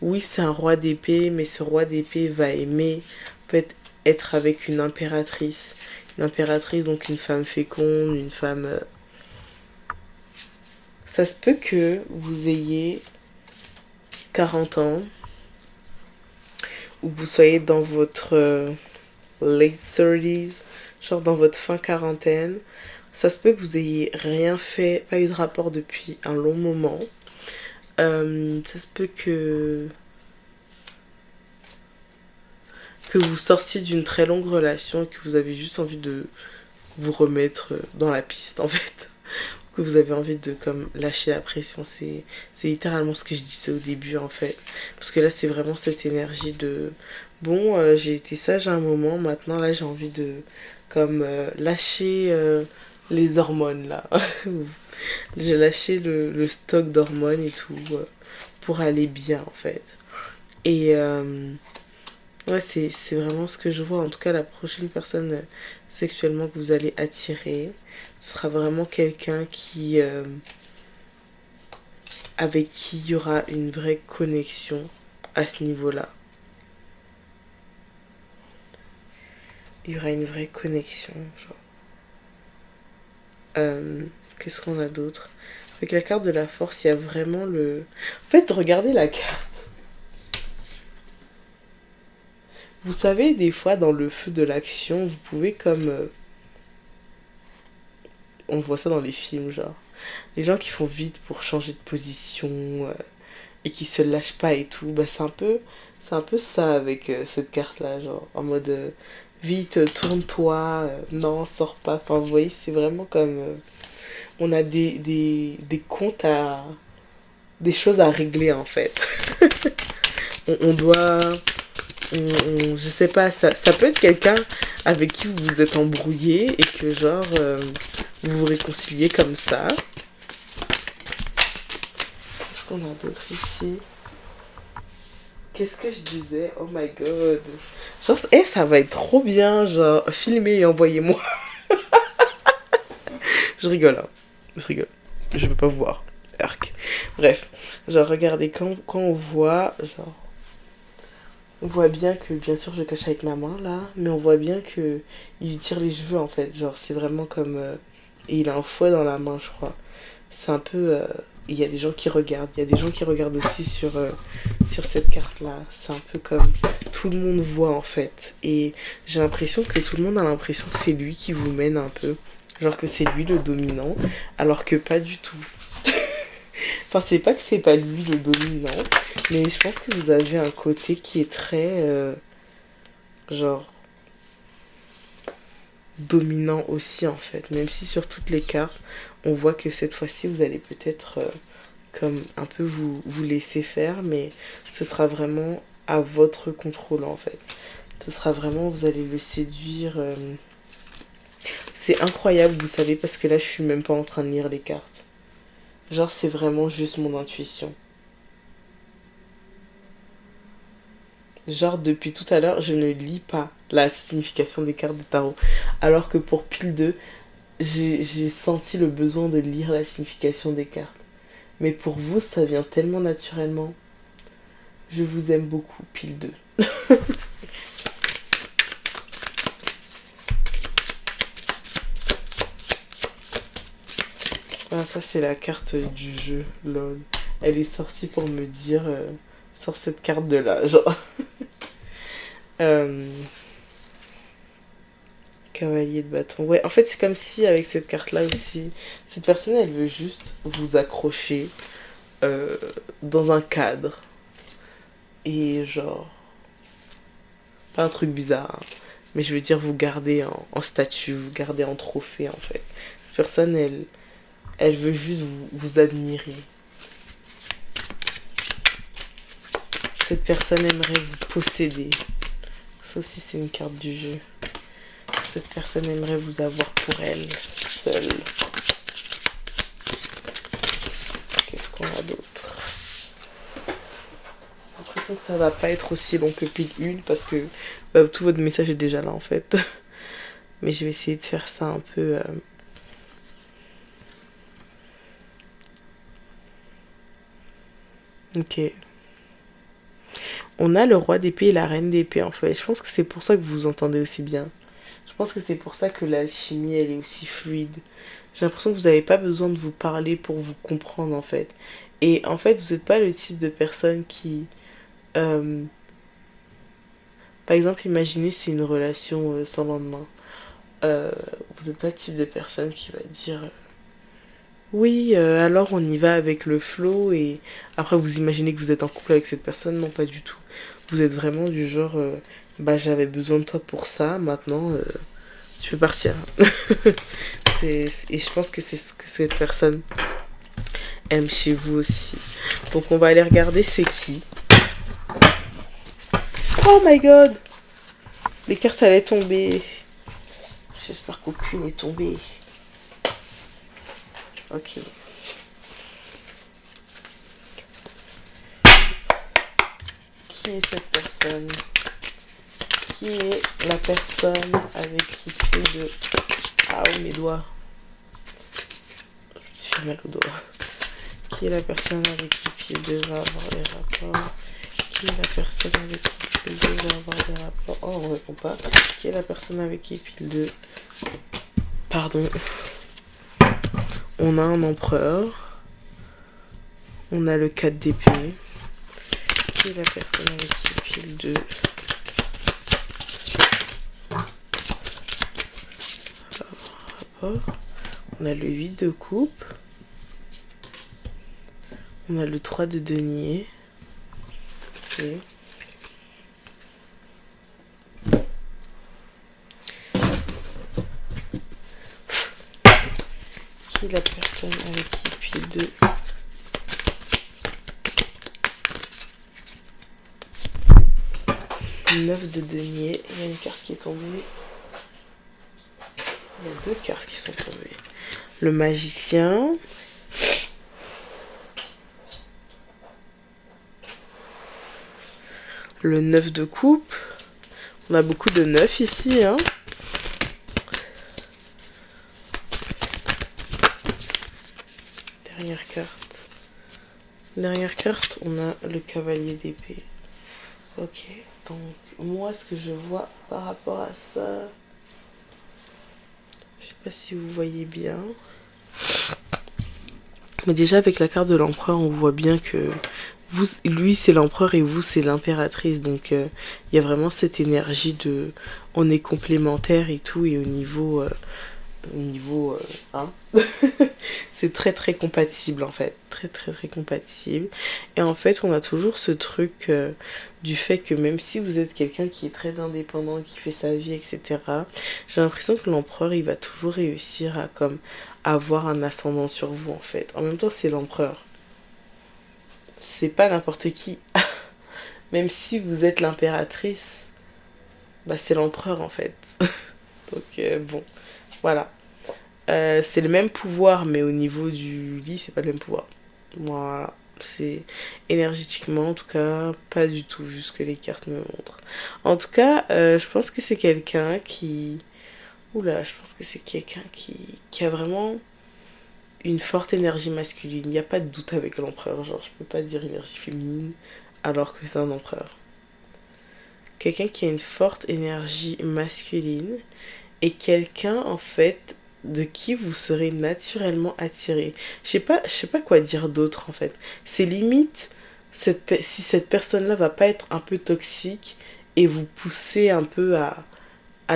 A: oui, c'est un roi d'épée, mais ce roi d'épée va aimer en fait, être avec une impératrice. Une impératrice, donc une femme féconde, une femme... Ça se peut que vous ayez 40 ans, ou que vous soyez dans votre late 30s, genre dans votre fin quarantaine. Ça se peut que vous ayez rien fait, pas eu de rapport depuis un long moment. Ça se peut que vous sortiez d'une très longue relation et que vous avez juste envie de vous remettre dans la piste en fait. que vous avez envie de comme lâcher la pression. C'est littéralement ce que je disais au début en fait. Parce que là c'est vraiment cette énergie de bon, j'ai été sage à un moment, maintenant là j'ai envie de comme lâcher les hormones là. J'ai lâché le stock d'hormones et tout pour aller bien en fait. Et ouais, c'est vraiment ce que je vois. En tout cas, la prochaine personne sexuellement que vous allez attirer, ce sera vraiment quelqu'un qui avec qui il y aura une vraie connexion à ce niveau-là. Il y aura une vraie connexion, genre. Qu'est-ce qu'on a d'autre? Avec la carte de la force, il y a vraiment le... En fait, regardez la carte. Vous savez, des fois, dans le feu de l'action, vous pouvez comme... on voit ça dans les films, genre. Les gens qui font vite pour changer de position et qui se lâchent pas et tout, bah c'est un peu ça avec cette carte-là, genre. En mode, vite, tourne-toi, non, sors pas. Enfin, vous voyez, c'est vraiment comme... on a des comptes à... des choses à régler, en fait. On doit... je sais pas, ça peut être quelqu'un avec qui vous vous êtes embrouillé et que genre vous vous réconciliez comme ça. Qu'est-ce qu'on a d'autre ici? Qu'est-ce que je disais? Oh my god. Genre, ça va être trop bien, genre, filmez et envoyez-moi. Je rigole, hein. Je rigole. Je veux pas vous voir. Arc. Bref, genre, regardez, quand on voit, genre, on voit bien que, bien sûr, je cache avec ma main, là, mais on voit bien que il lui tire les cheveux, en fait. Genre, c'est vraiment comme... et il a un fouet dans la main, je crois. C'est un peu... il y a des gens qui regardent. Il y a des gens qui regardent aussi sur cette carte-là. C'est un peu comme... Tout le monde voit, en fait. Et j'ai l'impression que tout le monde a l'impression que c'est lui qui vous mène un peu. Genre que c'est lui le dominant, alors que pas du tout. Enfin, c'est pas que c'est pas lui le dominant, mais je pense que vous avez un côté qui est très... genre... dominant aussi, en fait. Même si sur toutes les cartes, on voit que cette fois-ci, vous allez peut-être... comme un peu vous laisser faire, mais ce sera vraiment à votre contrôle, en fait. Ce sera vraiment, vous allez le séduire. C'est incroyable, vous savez, parce que là, je suis même pas en train de lire les cartes. Genre, c'est vraiment juste mon intuition. Genre, depuis tout à l'heure, je ne lis pas la signification des cartes de tarot. Alors que pour pile 2, j'ai senti le besoin de lire la signification des cartes. Mais pour vous, ça vient tellement naturellement. Je vous aime beaucoup, pile 2. Ah, ça, c'est la carte du jeu, lol. Elle est sortie pour me dire, sors cette carte de là, genre. Euh, Cavalier de bâton. Ouais, en fait, c'est comme si, avec cette carte-là aussi, cette personne, elle veut juste vous accrocher euh, dans un cadre. Et genre, pas un truc bizarre, hein, mais je veux dire vous garder en statue, vous garder en trophée, en fait. Cette personne, elle veut juste vous admirer. Cette personne aimerait vous posséder. Ça aussi, c'est une carte du jeu. Cette personne aimerait vous avoir pour elle, seule. Qu'est-ce qu'on a d'autre? J'ai l'impression que ça va pas être aussi long que pile 1 parce que bah, tout votre message est déjà là en fait. Mais je vais essayer de faire ça un peu... Ok. On a le roi d'épée et la reine d'épée en fait. Je pense que c'est pour ça que vous vous entendez aussi bien. Je pense que c'est pour ça que l'alchimie elle est aussi fluide. J'ai l'impression que vous n'avez pas besoin de vous parler pour vous comprendre en fait. Et en fait, vous n'êtes pas le type de personne qui... par exemple, imaginez c'est une relation sans lendemain. Vous n'êtes pas le type de personne qui va dire oui, alors on y va avec le flow et après vous imaginez que vous êtes en couple avec cette personne. Non, pas du tout. Vous êtes vraiment du genre bah j'avais besoin de toi pour ça, maintenant tu peux partir. Et je pense que c'est ce que cette personne aime chez vous aussi. Donc on va aller regarder c'est qui. Oh my god! Les cartes allaient tomber. J'espère qu'aucune n'est tombée. Ok. Qui est cette personne? Qui est la personne avec qui pied de... Ah oui, mes doigts. Je suis mal au doigt. Qui est la personne avec qui pied de va avoir des rapports? Qui est la personne avec qui pile 2 va avoir des rapports? Oh, on répond pas. Qui est la personne avec qui pile 2? Pardon. On a un empereur. On a le 4 d'épée. Qui est la personne avec qui pile 2? Rapport. On a le 8 de coupe. On a le 3 de denier. Ok. Qui est la personne avec qui pile 2? Neuf de denier. Il y a une carte qui est tombée. Il y a 2 cartes qui sont tombées. Le magicien. Le 9 de coupe. On a beaucoup de 9 ici, hein. Dernière carte. Dernière carte, on a le cavalier d'épée. Ok, donc moi, ce que je vois par rapport à ça... Je sais pas si vous voyez bien. Mais déjà, avec la carte de l'empereur, on voit bien que... lui c'est l'empereur et vous c'est l'impératrice, donc il y a vraiment cette énergie de on est complémentaires et tout, et au niveau hein c'est très très compatible en fait, très très très compatible. Et en fait on a toujours ce truc du fait que même si vous êtes quelqu'un qui est très indépendant, qui fait sa vie, etc., j'ai l'impression que l'empereur il va toujours réussir à comme avoir un ascendant sur vous en fait. En même temps c'est l'empereur, c'est pas n'importe qui. Même si vous êtes l'impératrice, bah c'est l'empereur en fait. Donc bon, voilà. C'est le même pouvoir, mais au niveau du lit, c'est pas le même pouvoir. Moi, c'est énergétiquement, en tout cas, pas du tout vu ce que les cartes me montrent. En tout cas, je pense que c'est quelqu'un qui... Oula, je pense que c'est quelqu'un qui a vraiment une forte énergie masculine. Il n'y a pas de doute avec l'empereur. Genre, je peux pas dire énergie féminine alors que c'est un empereur. Quelqu'un qui a une forte énergie masculine et quelqu'un, en fait, de qui vous serez naturellement attiré. Je sais pas quoi dire d'autre, en fait. C'est limite si cette personne-là va pas être un peu toxique et vous pousser un peu à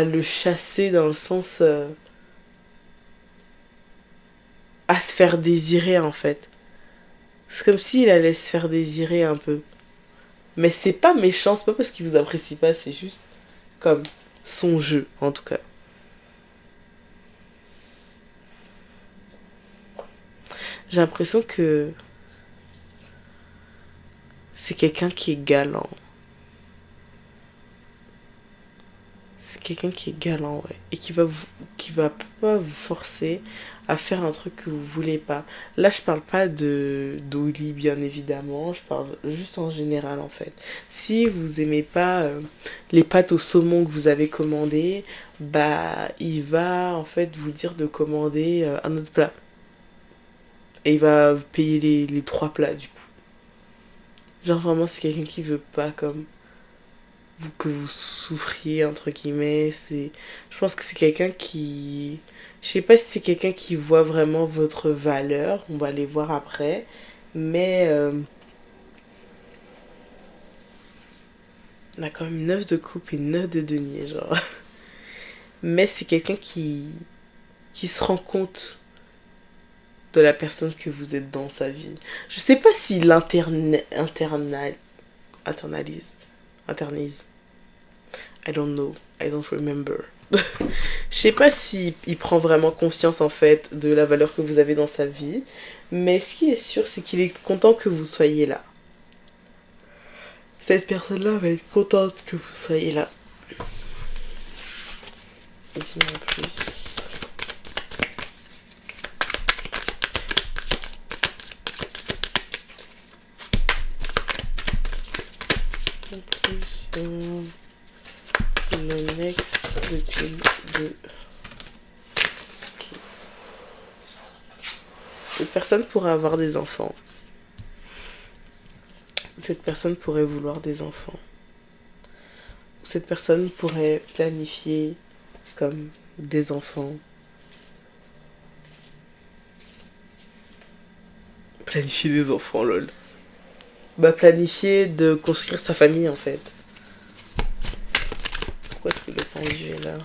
A: le chasser dans le sens... à se faire désirer, en fait. C'est comme s'il allait se faire désirer un peu. Mais c'est pas méchant, c'est pas parce qu'il vous apprécie pas, c'est juste comme son jeu, en tout cas. J'ai l'impression que c'est quelqu'un qui est galant. C'est quelqu'un qui est galant, ouais. Et qui va pas vous forcer à faire un truc que vous voulez pas. Là, je parle pas de d'Oli, bien évidemment. Je parle juste en général, en fait. Si vous aimez pas les pâtes au saumon que vous avez commandées, bah, il va, en fait, vous dire de commander un autre plat. Et il va payer les 3 plats, du coup. Genre, vraiment, c'est quelqu'un qui veut pas, comme que vous souffriez entre guillemets. C'est, je pense que c'est quelqu'un qui, je sais pas si c'est quelqu'un qui voit vraiment votre valeur, on va les voir après, mais on a quand même 9 de coupe et 9 de denier, genre. Mais c'est quelqu'un qui se rend compte de la personne que vous êtes dans sa vie. Je sais pas s'il internalise. I don't know. I don't remember. Je sais pas si il prend vraiment conscience en fait de la valeur que vous avez dans sa vie, mais ce qui est sûr, c'est qu'il est content que vous soyez là. Cette personne-là va être contente que vous soyez là. Dis-moi en plus. En plus, le next, le pile de... Okay. Cette personne pourrait avoir des enfants. Cette personne pourrait vouloir des enfants. Cette personne pourrait planifier comme des enfants. Planifier des enfants, lol. Bah, planifier de construire sa famille en fait. Pourquoi est-ce que le pendu est là?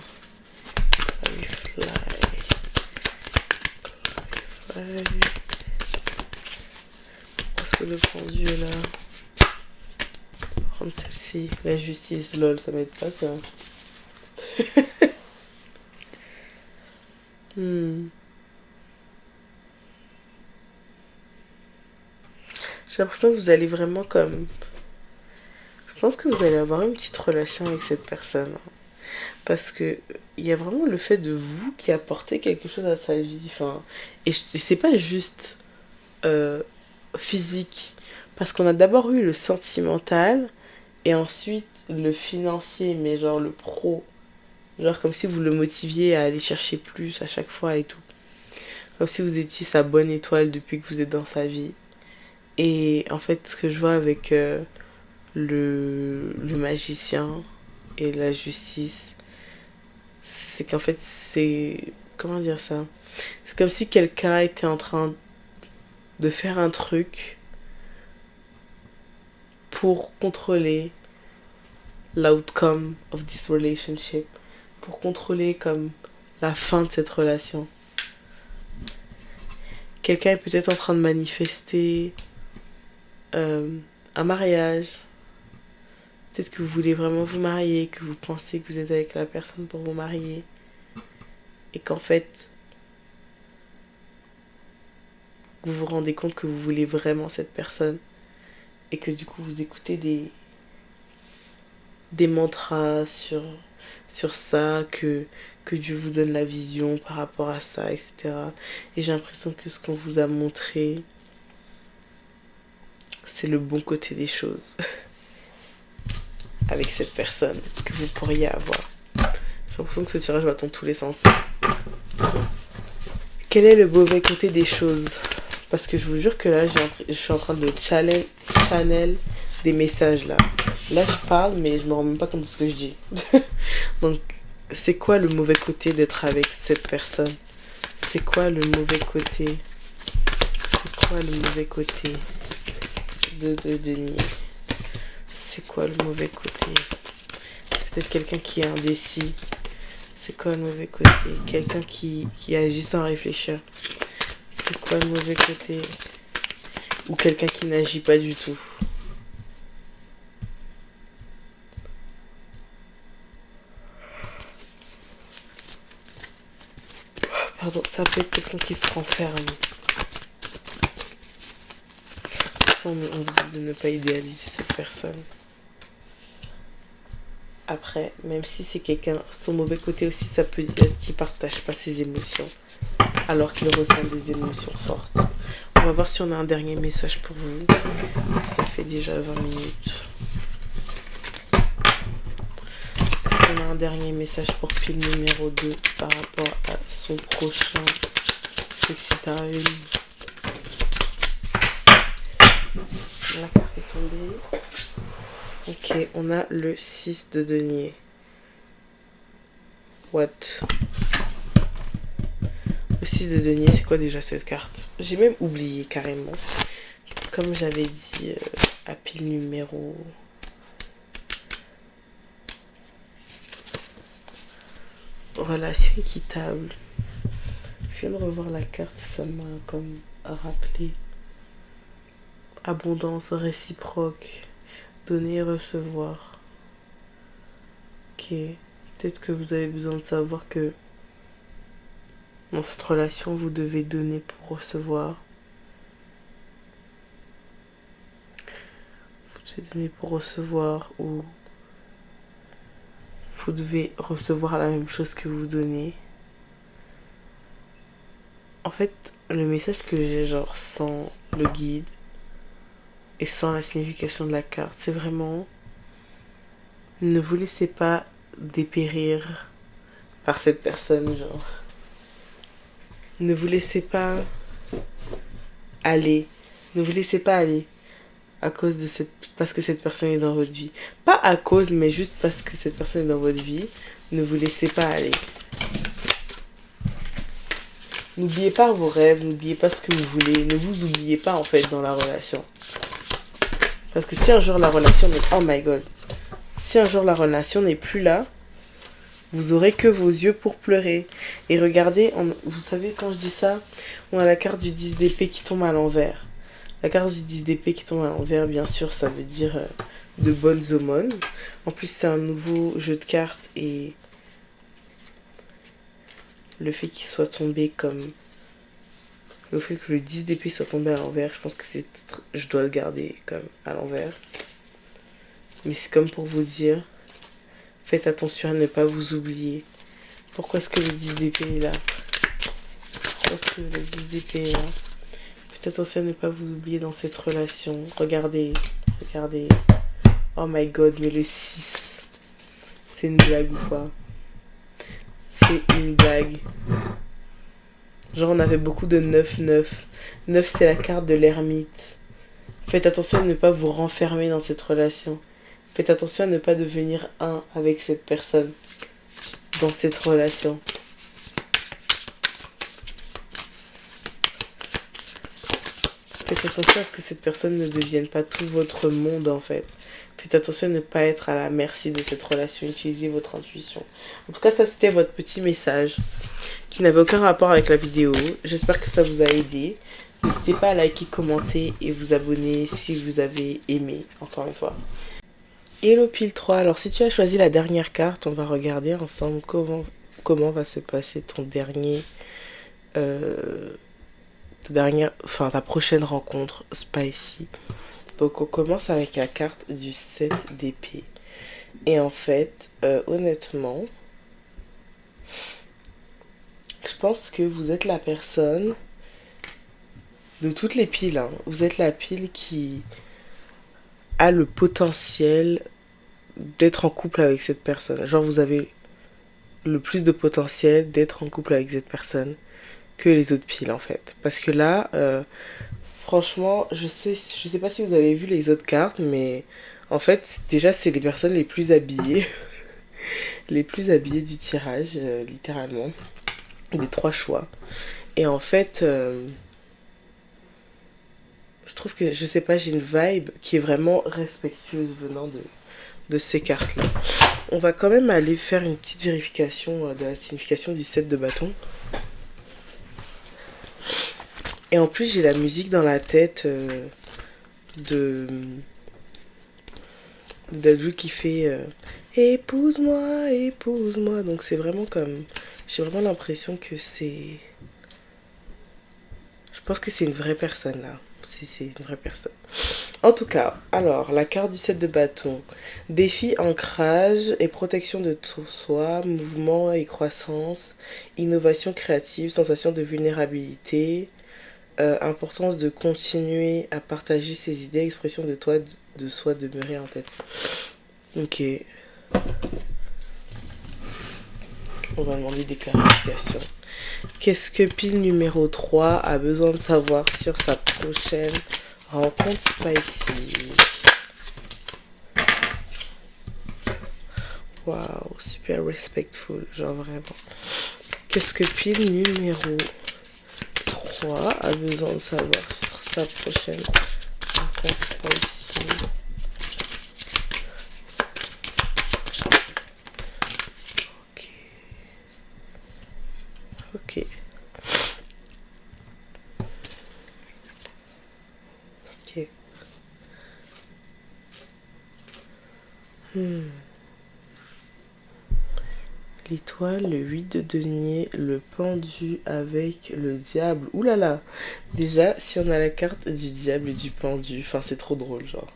A: Fly. Pourquoi est-ce que le pendu est là? On va prendre celle-ci. La justice, lol, ça m'aide pas ça. J'ai l'impression que vous allez vraiment comme... Je pense que vous allez avoir une petite relation avec cette personne. Parce que il y a vraiment le fait de vous qui apportez quelque chose à sa vie. Enfin, et c'est pas juste physique. Parce qu'on a d'abord eu le sentimental et ensuite le financier, mais genre le pro. Genre comme si vous le motiviez à aller chercher plus à chaque fois et tout. Comme si vous étiez sa bonne étoile depuis que vous êtes dans sa vie. Et en fait, ce que je vois avec le magicien et la justice, c'est qu'en fait, c'est... Comment dire ça? C'est comme si quelqu'un était en train de faire un truc pour contrôler l'outcome of this relationship. Pour contrôler comme la fin de cette relation. Quelqu'un est peut-être en train de manifester un mariage. Peut-être que vous voulez vraiment vous marier, que vous pensez que vous êtes avec la personne pour vous marier. Et qu'en fait, vous vous rendez compte que vous voulez vraiment cette personne. Et que du coup, vous écoutez des mantras sur ça, que Dieu vous donne la vision par rapport à ça, etc. Et j'ai l'impression que ce qu'on vous a montré, c'est le bon côté des choses. Avec cette personne que vous pourriez avoir. J'ai l'impression que ce tirage va dans tous les sens. Quel est le mauvais côté des choses? Parce que je vous jure que là, je suis en train de channel des messages là. Là, je parle, mais je me rends même pas compte de ce que je dis. Donc, c'est quoi le mauvais côté d'être avec cette personne? C'est quoi le mauvais côté? C'est quoi le mauvais côté de Denis? C'est quoi le mauvais côté? Peut-être quelqu'un qui est indécis. C'est quoi le mauvais côté? Quelqu'un qui agit sans réfléchir. C'est quoi le mauvais côté? Ou quelqu'un qui n'agit pas du tout. Pardon, ça peut être quelqu'un qui se renferme. On vous dit de ne pas idéaliser cette personne. Après, même si c'est quelqu'un, son mauvais côté aussi, ça peut être qu'il partage pas ses émotions, alors qu'il ressent des émotions fortes. On va voir si on a un dernier message pour vous. Ça fait déjà 20 minutes. Est-ce qu'on a un dernier message pour pile numéro 2 par rapport à son prochain sexy time? La carte est tombée. Ok, on a le 6 de denier. What? Le 6 de denier, c'est quoi déjà cette carte? J'ai même oublié carrément. Comme j'avais dit à pile numéro... Relation équitable. Je viens de revoir la carte, ça m'a comme rappelé. Abondance réciproque. Donner et recevoir. Ok. Peut-être que vous avez besoin de savoir que Dans cette relation, vous devez donner pour recevoir. Vous devez donner pour recevoir ou vous devez recevoir la même chose que vous donnez. En fait, le message que j'ai, genre, sans le guide et sans la signification de la carte, c'est vraiment ne vous laissez pas dépérir par cette personne, genre. Ne vous laissez pas aller. Ne vous laissez pas aller à cause de parce que cette personne est dans votre vie. Pas à cause, mais juste parce que cette personne est dans votre vie. Ne vous laissez pas aller. N'oubliez pas vos rêves, n'oubliez pas ce que vous voulez. Ne vous oubliez pas en fait dans la relation. Parce que si un jour la relation n'est... Oh my god. Si un jour la relation n'est plus là, vous aurez que vos yeux pour pleurer. Et regardez, vous savez quand je dis ça, on a la carte du 10 d'épée qui tombe à l'envers. La carte du 10 d'épée qui tombe à l'envers, bien sûr, ça veut dire de bonnes aumônes. En plus, c'est un nouveau jeu de cartes et le fait qu'il soit tombé comme... Le fait que le 10 d'épée soit tombé à l'envers, je pense que je dois le garder comme à l'envers. Mais c'est comme pour vous dire, faites attention à ne pas vous oublier. Pourquoi est-ce que le 10 d'épée est là? Pourquoi est-ce que le 10 d'épée est là? Faites attention à ne pas vous oublier dans cette relation. Regardez, regardez. Oh my god, mais le 6. C'est une blague ou quoi? C'est une blague. Genre on avait beaucoup de 9-9. 9 c'est la carte de l'ermite. Faites attention à ne pas vous renfermer dans cette relation. Faites attention à ne pas devenir un avec cette personne. Dans cette relation. Faites attention à ce que cette personne ne devienne pas tout votre monde en fait. Faites attention à ne pas être à la merci de cette relation. Utilisez votre intuition. En tout cas, ça c'était votre petit message qui n'avait aucun rapport avec la vidéo. J'espère que ça vous a aidé. N'hésitez pas à liker, commenter et vous abonner si vous avez aimé, encore une fois. Hello Pile 3, alors si tu as choisi la dernière carte, on va regarder ensemble comment va se passer ton ta prochaine rencontre spicy. Donc on commence avec la carte du 7 d'épée. Et en fait, honnêtement, je pense que vous êtes la personne de toutes les piles. Hein. Vous êtes la pile qui a le potentiel d'être en couple avec cette personne. Genre vous avez le plus de potentiel d'être en couple avec cette personne que les autres piles en fait. Parce que là, franchement, je sais pas si vous avez vu les autres cartes, mais en fait, déjà, c'est les personnes les plus habillées. Les plus habillées du tirage, littéralement. Les 3 choix. Et en fait, je trouve que, je sais pas, j'ai une vibe qui est vraiment respectueuse venant de ces cartes-là. On va quand même aller faire une petite vérification de la signification du 7 de bâton. Et en plus, j'ai la musique dans la tête d'Adjou qui fait épouse-moi, épouse-moi. Donc c'est vraiment comme... J'ai vraiment l'impression que c'est... Je pense que c'est une vraie personne là. C'est une vraie personne. En tout cas, alors, la carte du 7 de bâton. Défi, ancrage et protection de soi, mouvement et croissance, innovation créative, sensation de vulnérabilité, importance de continuer à partager ses idées, expression de soi demeurer en tête. Ok. On va demander des clarifications. Qu'est-ce que pile numéro 3 a besoin de savoir sur sa prochaine rencontre spicy? Waouh, super respectful, genre vraiment. Qu'est-ce que pile numéro 3 a besoin de savoir sur sa prochaine rencontre spicy? Ok. Ok. l'étoile, le 8 de denier, le pendu avec le diable. Ouh là là. Déjà, si on a la carte du diable et du pendu, enfin c'est trop drôle, genre.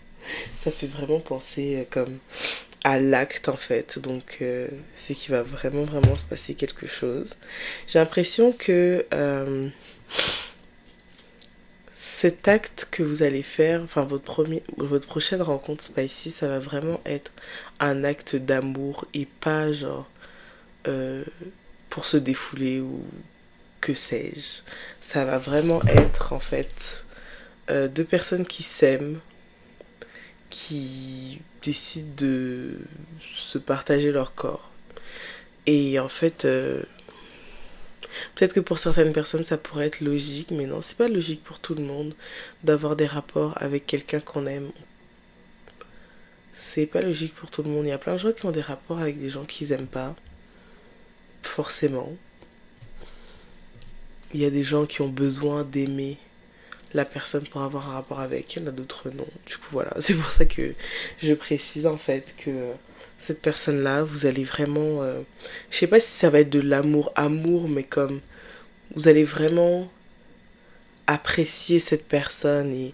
A: Ça fait vraiment penser comme à l'acte en fait. Donc c'est qu'il va vraiment vraiment se passer quelque chose. J'ai l'impression que cet acte que vous allez faire, enfin votre prochaine rencontre Spicy, ça va vraiment être un acte d'amour et pas genre euh, pour se défouler ou que sais-je. Ça va vraiment être en fait deux personnes qui s'aiment, qui décident de se partager leur corps. Et en fait, peut-être que pour certaines personnes ça pourrait être logique, mais non, c'est pas logique pour tout le monde d'avoir des rapports avec quelqu'un qu'on aime. C'est pas logique pour tout le monde. Il y a plein de gens qui ont des rapports avec des gens qu'ils aiment pas, forcément. Il y a des gens qui ont besoin d'aimer la personne pour avoir un rapport avec. Il y en a d'autres non. Du coup, voilà. C'est pour ça que je précise en fait que cette personne-là, vous allez vraiment... je sais pas si ça va être de l'amour, mais comme vous allez vraiment apprécier cette personne et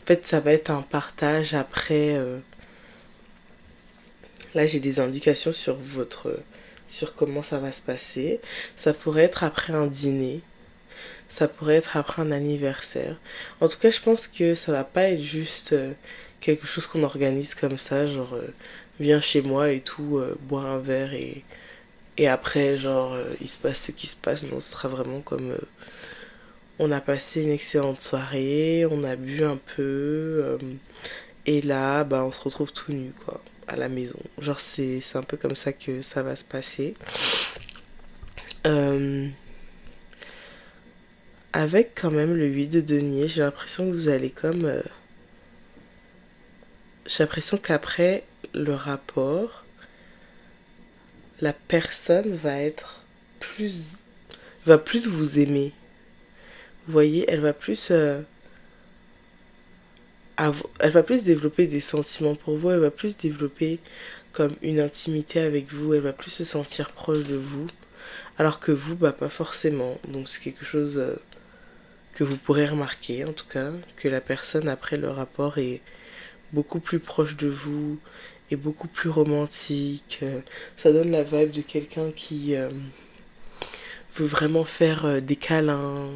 A: en fait ça va être un partage après là j'ai des indications sur sur comment ça va se passer. Ça pourrait être après un dîner, ça pourrait être après un anniversaire. En tout cas je pense que ça va pas être juste quelque chose qu'on organise comme ça, genre viens chez moi et tout, boire un verre et après genre il se passe ce qui se passe. Non, ce sera vraiment comme on a passé une excellente soirée, on a bu un peu, et là, bah, on se retrouve tout nu, quoi, à la maison. Genre, c'est un peu comme ça que ça va se passer. Euh, avec quand même le 8 de denier, j'ai l'impression que vous allez comme... j'ai l'impression qu'après le rapport, la personne va plus vous aimer. Vous voyez, elle va plus développer des sentiments pour vous, elle va plus développer comme une intimité avec vous, elle va plus se sentir proche de vous, alors que vous, bah pas forcément. Donc c'est quelque chose que vous pourrez remarquer, en tout cas, que la personne après le rapport est beaucoup plus proche de vous, est beaucoup plus romantique. Ça donne la vibe de quelqu'un qui veut vraiment faire des câlins.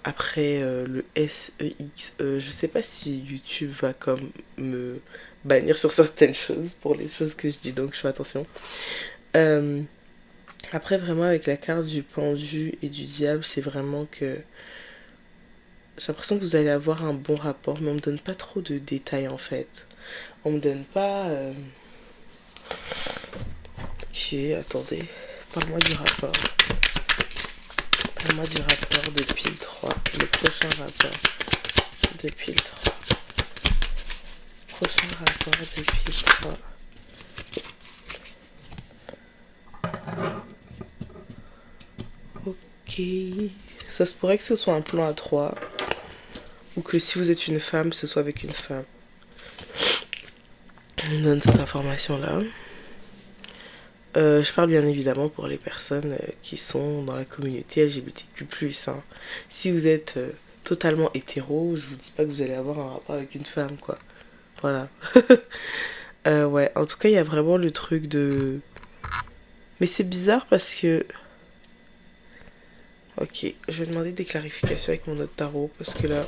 A: Après le SEX, je sais pas si YouTube va comme me bannir sur certaines choses pour les choses que je dis, donc je fais attention. Euh, Après vraiment avec la carte du pendu et du diable, c'est vraiment que j'ai l'impression que vous allez avoir un bon rapport, mais on me donne pas trop de détails en fait. On me donne pas... Ok, attendez, parle-moi du rapport. Parle-moi du rapport depuis le 3, le prochain rapport depuis le 3. Prochain rapport depuis le 3. Ok. Ça se pourrait que ce soit un plan à 3. Ou que si vous êtes une femme, ce soit avec une femme. On donne cette information-là. Je parle bien évidemment pour les personnes qui sont dans la communauté LGBTQ+. Hein. Si vous êtes totalement hétéro, je vous dis pas que vous allez avoir un rapport avec une femme, quoi. Voilà. Ouais, en tout cas, il y a vraiment le truc de... Mais c'est bizarre parce que... Ok, je vais demander des clarifications avec mon autre tarot parce que là...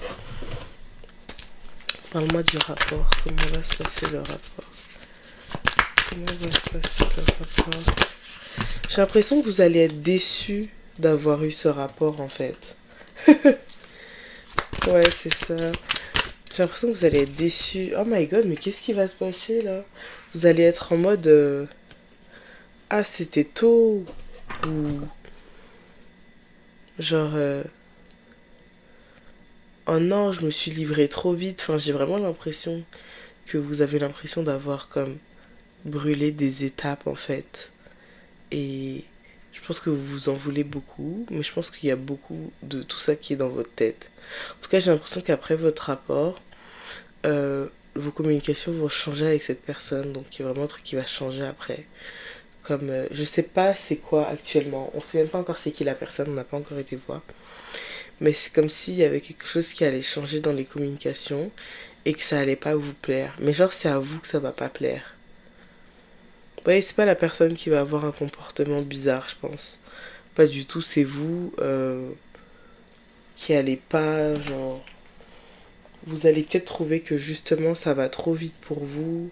A: Parle-moi du rapport. Comment va se passer le rapport? Comment va se passer le rapport? J'ai l'impression que vous allez être déçu d'avoir eu ce rapport en fait. Ouais, c'est ça. J'ai l'impression que vous allez être déçu. Oh my god, mais qu'est-ce qui va se passer là? Vous allez être en mode ah, c'était tôt. Ou genre oh non, je me suis livrée trop vite. Enfin, j'ai vraiment l'impression que vous avez l'impression d'avoir comme brûlé des étapes en fait. Et je pense que vous vous en voulez beaucoup, mais je pense qu'il y a beaucoup de tout ça qui est dans votre tête. En tout cas, j'ai l'impression qu'après votre rapport, vos communications vont changer avec cette personne. Donc, il y a vraiment un truc qui va changer après. Comme, je sais pas c'est quoi actuellement. On sait même pas encore c'est qui la personne, on n'a pas encore été voir. Mais c'est comme s'il y avait quelque chose qui allait changer dans les communications et que ça allait pas vous plaire. Mais genre, c'est à vous que ça va pas plaire. Vous voyez, c'est pas la personne qui va avoir un comportement bizarre, je pense. Pas du tout, c'est vous qui allez pas, genre... Vous allez peut-être trouver que justement ça va trop vite pour vous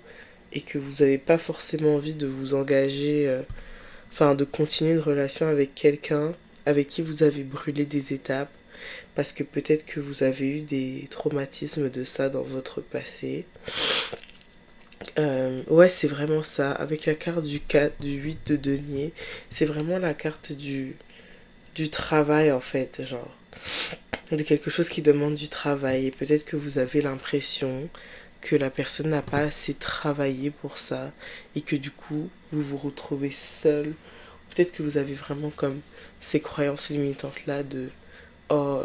A: et que vous n'avez pas forcément envie de vous engager, enfin de continuer une relation avec quelqu'un avec qui vous avez brûlé des étapes parce que peut-être que vous avez eu des traumatismes de ça dans votre passé. Ouais, c'est vraiment ça. Avec la carte du 4, du 8 de denier, c'est vraiment la carte du travail en fait, genre. De quelque chose qui demande du travail. Et peut-être que vous avez l'impression que la personne n'a pas assez travaillé pour ça. Et que du coup, vous vous retrouvez seul. Peut-être que vous avez vraiment comme ces croyances limitantes là de oh,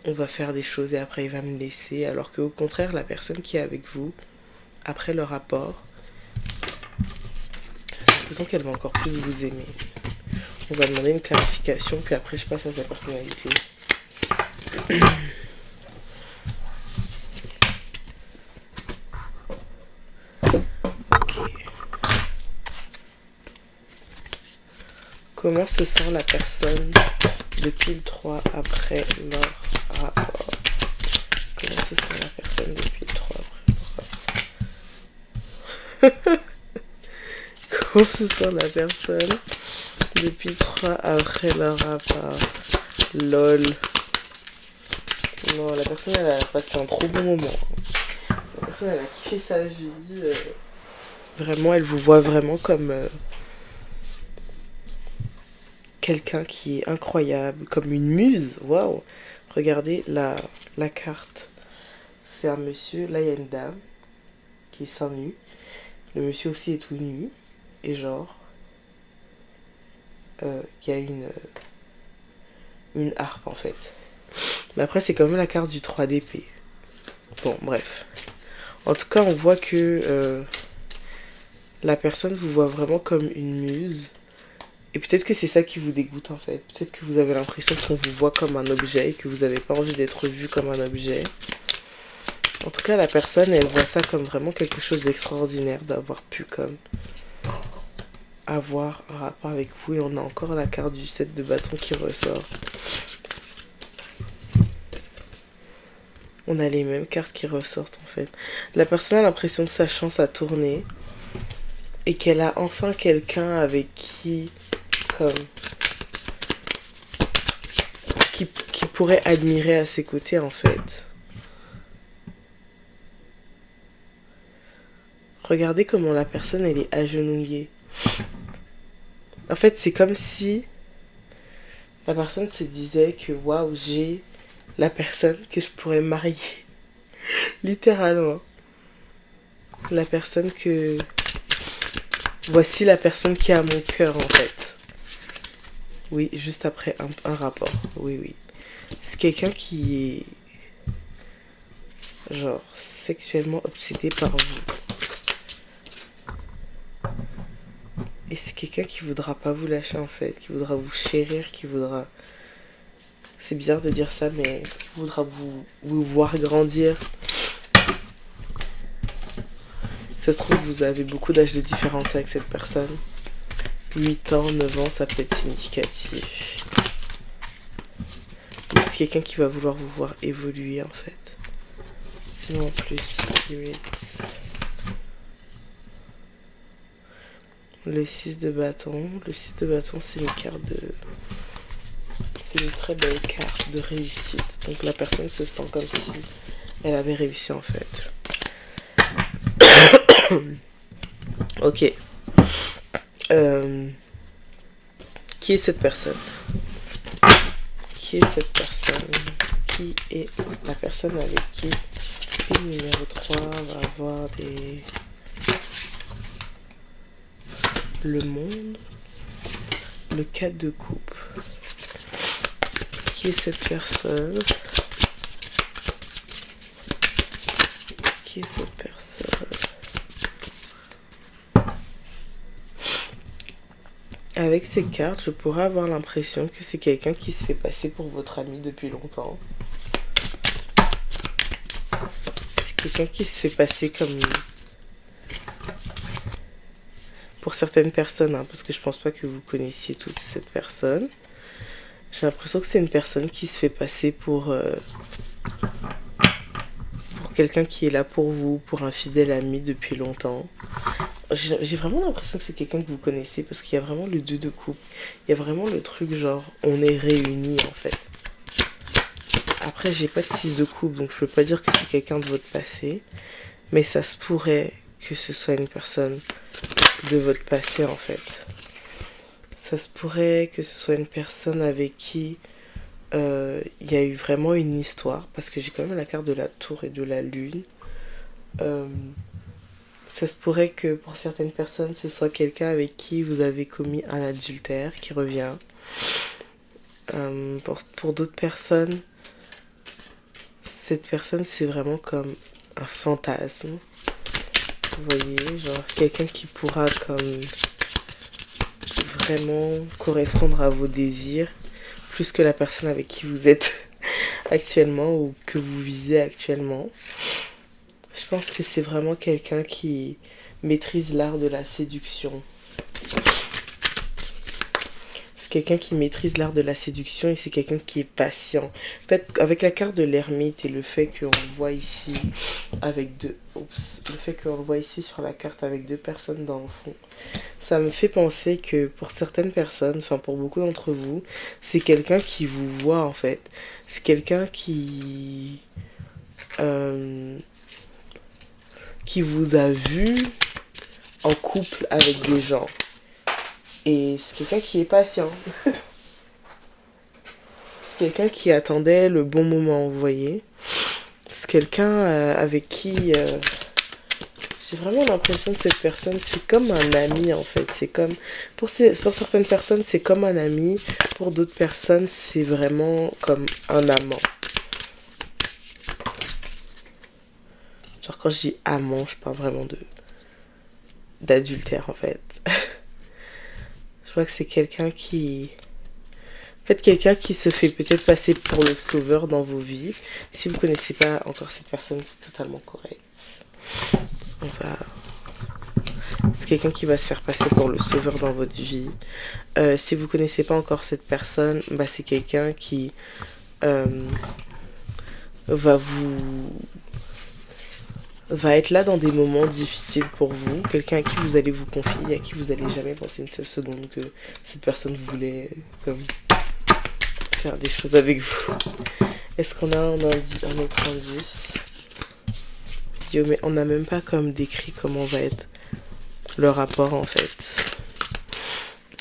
A: on va faire des choses et après il va me laisser. Alors qu'au contraire, la personne qui est avec vous, après le rapport, j'ai l'impression qu'elle va encore plus vous aimer. On va demander une clarification, puis après je passe à sa personnalité. Ok. Comment se sent la personne depuis le 3 après leur rapport? Comment se sent la personne depuis le 3 après leur rapport? Comment se sent la personne depuis le 3 après leur rapport? Lol. Non, la personne elle a passé un trop bon moment. La personne elle a kiffé sa vie. Vraiment, elle vous voit vraiment comme quelqu'un qui est incroyable, comme une muse. Waouh! Regardez la carte. C'est un monsieur, là il y a une dame qui est seins nus. Le monsieur aussi est tout nu. Et genre, il y a une harpe en fait. Mais après, c'est quand même la carte du 3 d'épée. Bon, bref. En tout cas, on voit que la personne vous voit vraiment comme une muse. Et peut-être que c'est ça qui vous dégoûte en fait. Peut-être que vous avez l'impression qu'on vous voit comme un objet et que vous n'avez pas envie d'être vu comme un objet. En tout cas, la personne, elle voit ça comme vraiment quelque chose d'extraordinaire d'avoir pu comme avoir un rapport avec vous. Et on a encore la carte du 7 de bâton qui ressort. On a les mêmes cartes qui ressortent en fait. La personne a l'impression que sa chance a tourné et qu'elle a enfin quelqu'un avec qui comme qui pourrait admirer à ses côtés en fait. Regardez comment la personne elle est agenouillée. En fait, c'est comme si la personne se disait que waouh, j'ai la personne que je pourrais marier. Littéralement. La personne que... Voici la personne qui est à mon cœur en fait. Oui, juste après un rapport. Oui, oui. C'est quelqu'un qui est genre sexuellement obsédé par vous. Et c'est quelqu'un qui voudra pas vous lâcher en fait, qui voudra vous chérir, qui voudra... C'est bizarre de dire ça, mais qui voudra vous voir grandir. Ça se trouve, vous avez beaucoup d'âge de différence avec cette personne. 8 ans, 9 ans, ça peut être significatif. Mais c'est quelqu'un qui va vouloir vous voir évoluer en fait. Sinon en plus, Spirit. Le 6 de bâton. Le 6 de bâton, c'est une carte de... C'est une très belle carte de réussite. Donc la personne se sent comme si elle avait réussi en fait. Ok. Qui est cette personne? Qui est cette personne? Qui est la personne avec qui le numéro 3 va avoir des... Le monde. Le 4 de coupe. Qui est cette personne? Qui est cette personne? Avec ces cartes, je pourrais avoir l'impression que c'est quelqu'un qui se fait passer pour votre ami depuis longtemps. C'est quelqu'un qui se fait passer comme... Pour certaines personnes, hein, parce que je pense pas que vous connaissiez toute cette personne. J'ai l'impression que c'est une personne qui se fait passer pour quelqu'un qui est là pour vous, pour un fidèle ami depuis longtemps. J'ai vraiment l'impression que c'est quelqu'un que vous connaissez parce qu'il y a vraiment le 2 de coupe. Il y a vraiment le truc genre on est réunis en fait. Après j'ai pas de 6 de coupe donc je peux pas dire que c'est quelqu'un de votre passé. Mais ça se pourrait que ce soit une personne de votre passé en fait. Ça se pourrait que ce soit une personne avec qui il y a eu vraiment une histoire. Parce que j'ai quand même la carte de la tour et de la lune. Ça se pourrait que pour certaines personnes, ce soit quelqu'un avec qui vous avez commis un adultère qui revient. Pour d'autres personnes, cette personne, c'est vraiment comme un fantasme. Vous voyez, genre quelqu'un qui pourra comme vraiment correspondre à vos désirs plus que la personne avec qui vous êtes actuellement ou que vous visez actuellement. Je pense que c'est vraiment quelqu'un qui maîtrise l'art de la séduction. C'est quelqu'un qui maîtrise l'art de la séduction et c'est quelqu'un qui est patient. En fait, avec la carte de l'ermite et le fait qu'on le voit ici avec deux... le fait qu'on le voit ici sur la carte avec 2 personnes dans le fond, ça me fait penser que pour certaines personnes, enfin pour beaucoup d'entre vous, c'est quelqu'un qui vous voit en fait. C'est quelqu'un qui vous a vu en couple avec des gens. Et c'est quelqu'un qui est patient. C'est quelqu'un qui attendait le bon moment, vous voyez. C'est quelqu'un avec qui... j'ai vraiment l'impression que cette personne, c'est comme un ami en fait. C'est comme... Pour certaines personnes, c'est comme un ami. Pour d'autres personnes, c'est vraiment comme un amant. Genre quand je dis amant, je parle vraiment d'adultère en fait. Je vois que c'est quelqu'un qui... En fait, quelqu'un qui se fait peut-être passer pour le sauveur dans vos vies. Si vous ne connaissez pas encore cette personne, c'est totalement correct. C'est quelqu'un qui va se faire passer pour le sauveur dans votre vie. Si vous ne connaissez pas encore cette personne, bah, c'est quelqu'un qui va être là dans des moments difficiles pour vous. Quelqu'un à qui vous allez vous confier, à qui vous n'allez jamais penser une seule seconde que cette personne voulait comme faire des choses avec vous. Est-ce qu'on a un autre indice? Yo, mais on n'a même pas comme décrit comment va être le rapport en fait.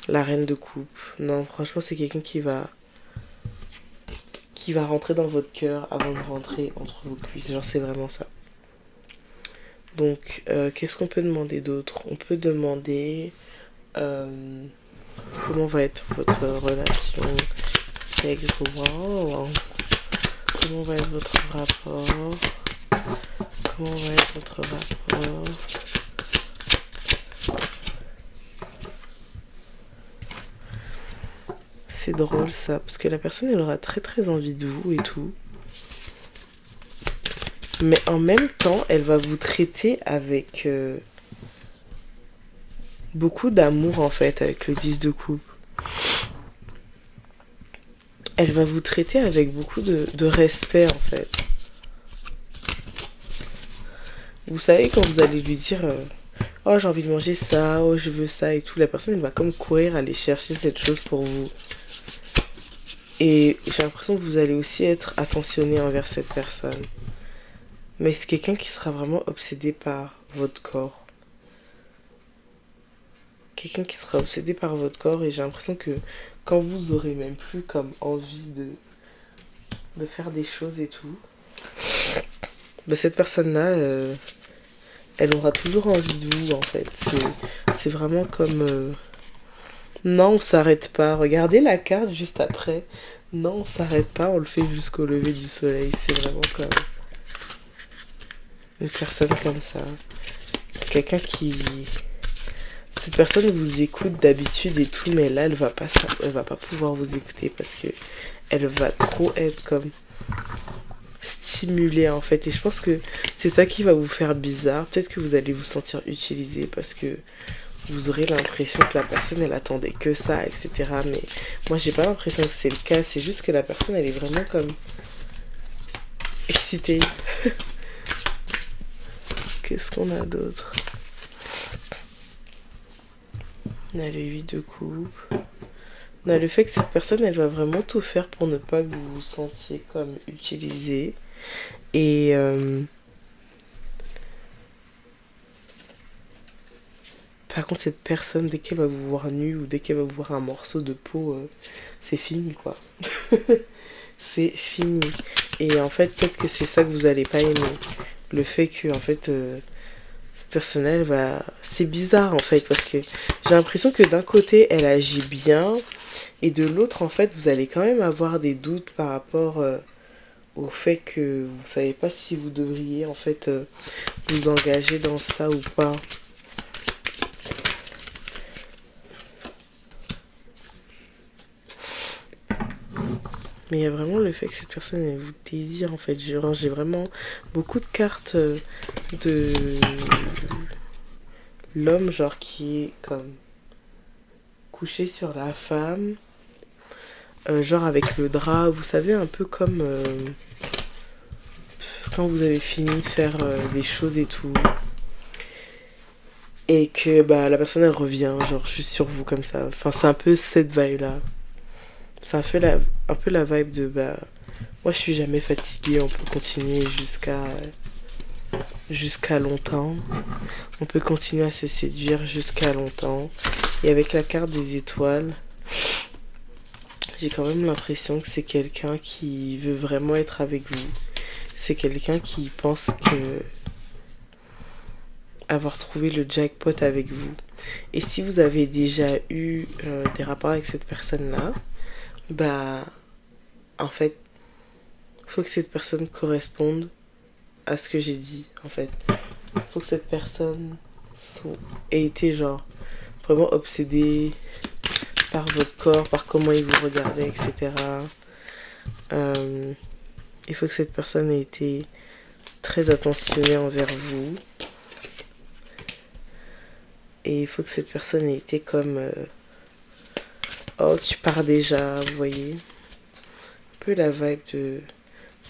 A: La reine de coupe. Non, franchement, c'est quelqu'un qui va rentrer dans votre cœur avant de rentrer entre vos cuisses. Genre, c'est vraiment ça. Donc, qu'est-ce qu'on peut demander d'autre? On peut demander comment va être votre relation sexe. Wow. Comment va être votre rapport? Comment va être votre rapport? C'est drôle ça, parce que la personne elle aura très très envie de vous et tout. Mais en même temps, elle va vous traiter avec beaucoup d'amour en fait, avec le 10 de coupe. Elle va vous traiter avec beaucoup de respect en fait. Vous savez quand vous allez lui dire oh j'ai envie de manger ça, oh je veux ça et tout, la personne elle va comme courir aller chercher cette chose pour vous. Et j'ai l'impression que vous allez aussi être attentionné envers cette personne. Mais c'est quelqu'un qui sera vraiment obsédé par votre corps. Quelqu'un qui sera obsédé par votre corps et j'ai l'impression que quand vous aurez même plus comme envie de faire des choses et tout, bah cette personne-là, elle aura toujours envie de vous en fait. C'est vraiment comme... non, on s'arrête pas. Regardez la carte juste après. Non, on s'arrête pas, on le fait jusqu'au lever du soleil. C'est vraiment comme... une personne comme ça. Quelqu'un qui cette personne vous écoute d'habitude et tout, mais là, elle va pas pouvoir vous écouter parce que elle va trop être comme stimulée en fait. Et je pense que c'est ça qui va vous faire bizarre. Peut-être que vous allez vous sentir utilisé parce que vous aurez l'impression que la personne elle attendait que ça, etc. Mais moi j'ai pas l'impression que c'est le cas. C'est juste que la personne elle est vraiment comme excitée. Qu'est-ce qu'on a d'autre? On a le 8 de coupe. On a le fait que cette personne elle va vraiment tout faire pour ne pas que vous vous sentiez comme utilisé. Et par contre, cette personne, dès qu'elle va vous voir nu ou dès qu'elle va vous voir un morceau de peau, c'est fini quoi. C'est fini. Et en fait, peut-être que c'est ça que vous allez pas aimer. Le fait que, en fait, cette personne, elle va. C'est bizarre en fait, parce que j'ai l'impression que d'un côté, elle agit bien, et de l'autre, en fait, vous allez quand même avoir des doutes par rapport au fait que vous savez pas si vous devriez, en fait, vous engager dans ça ou pas. Mais il y a vraiment le fait que cette personne elle vous désire en fait. J'ai vraiment beaucoup de cartes de l'homme genre qui est comme couché sur la femme. Genre avec le drap, vous savez un peu comme quand vous avez fini de faire des choses et tout. Et que bah, la personne elle revient genre juste sur vous comme ça. Enfin c'est un peu cette vibe là. C'est un peu la vibe de bah moi je suis jamais fatiguée, on peut continuer jusqu'à longtemps. On peut continuer à se séduire jusqu'à longtemps. Et avec la carte des étoiles, j'ai quand même l'impression que c'est quelqu'un qui veut vraiment être avec vous. C'est quelqu'un qui pense que avoir trouvé le jackpot avec vous. Et si vous avez déjà eu des rapports avec cette personne-là, bah en fait, il faut que cette personne corresponde à ce que j'ai dit en fait. Il faut que cette personne ait été genre vraiment obsédée par votre corps, par comment il vous regardait, etc. Il faut que cette personne ait été très attentionnée envers vous. Et il faut que cette personne ait été comme oh, tu pars déjà, vous voyez. Un peu la vibe de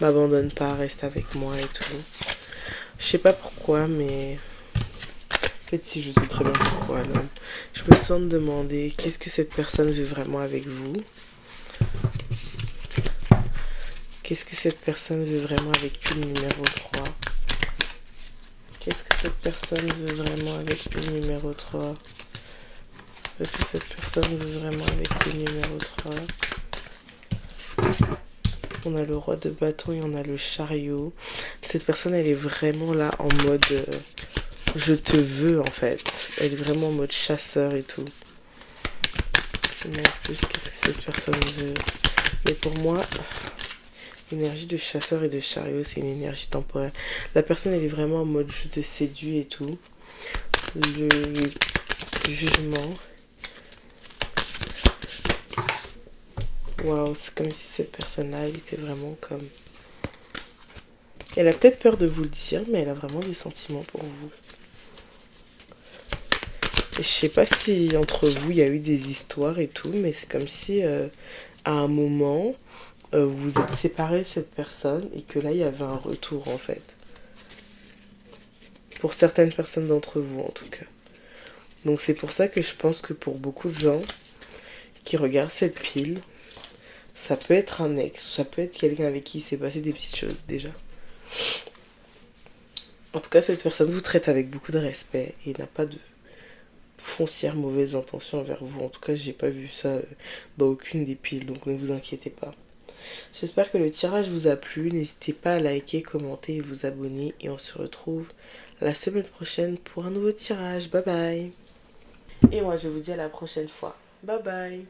A: m'abandonne pas, reste avec moi et tout. Je sais pas pourquoi, mais en fait, si je sais très bien pourquoi, là, je me sens de demander qu'est-ce que cette personne veut vraiment avec vous. Qu'est-ce que cette personne veut vraiment avec le numéro 3? Qu'est-ce que cette personne veut vraiment avec le numéro 3? Qu'est-ce que cette personne veut vraiment avec le numéro 3? On a le roi de bâton et on a le chariot. Cette personne, elle est vraiment là en mode je te veux en fait. Elle est vraiment en mode chasseur et tout. Qu'est-ce que cette personne veut? Mais pour moi, l'énergie de chasseur et de chariot, c'est une énergie temporaire. La personne, elle est vraiment en mode je te séduis et tout. Le jugement. Waouh, c'est comme si cette personne-là, elle était vraiment comme... Elle a peut-être peur de vous le dire, mais elle a vraiment des sentiments pour vous. Et je sais pas si entre vous, il y a eu des histoires et tout, mais c'est comme si à un moment, vous êtes séparés de cette personne et que là, il y avait un retour en fait. Pour certaines personnes d'entre vous, en tout cas. Donc c'est pour ça que je pense que pour beaucoup de gens qui regardent cette pile, ça peut être un ex, ou ça peut être quelqu'un avec qui il s'est passé des petites choses déjà. En tout cas, cette personne vous traite avec beaucoup de respect et n'a pas de foncière mauvaise intention envers vous. En tout cas, j'ai pas vu ça dans aucune des piles, donc ne vous inquiétez pas. J'espère que le tirage vous a plu. N'hésitez pas à liker, commenter et vous abonner. Et on se retrouve la semaine prochaine pour un nouveau tirage. Bye bye. Et moi, je vous dis à la prochaine fois. Bye bye.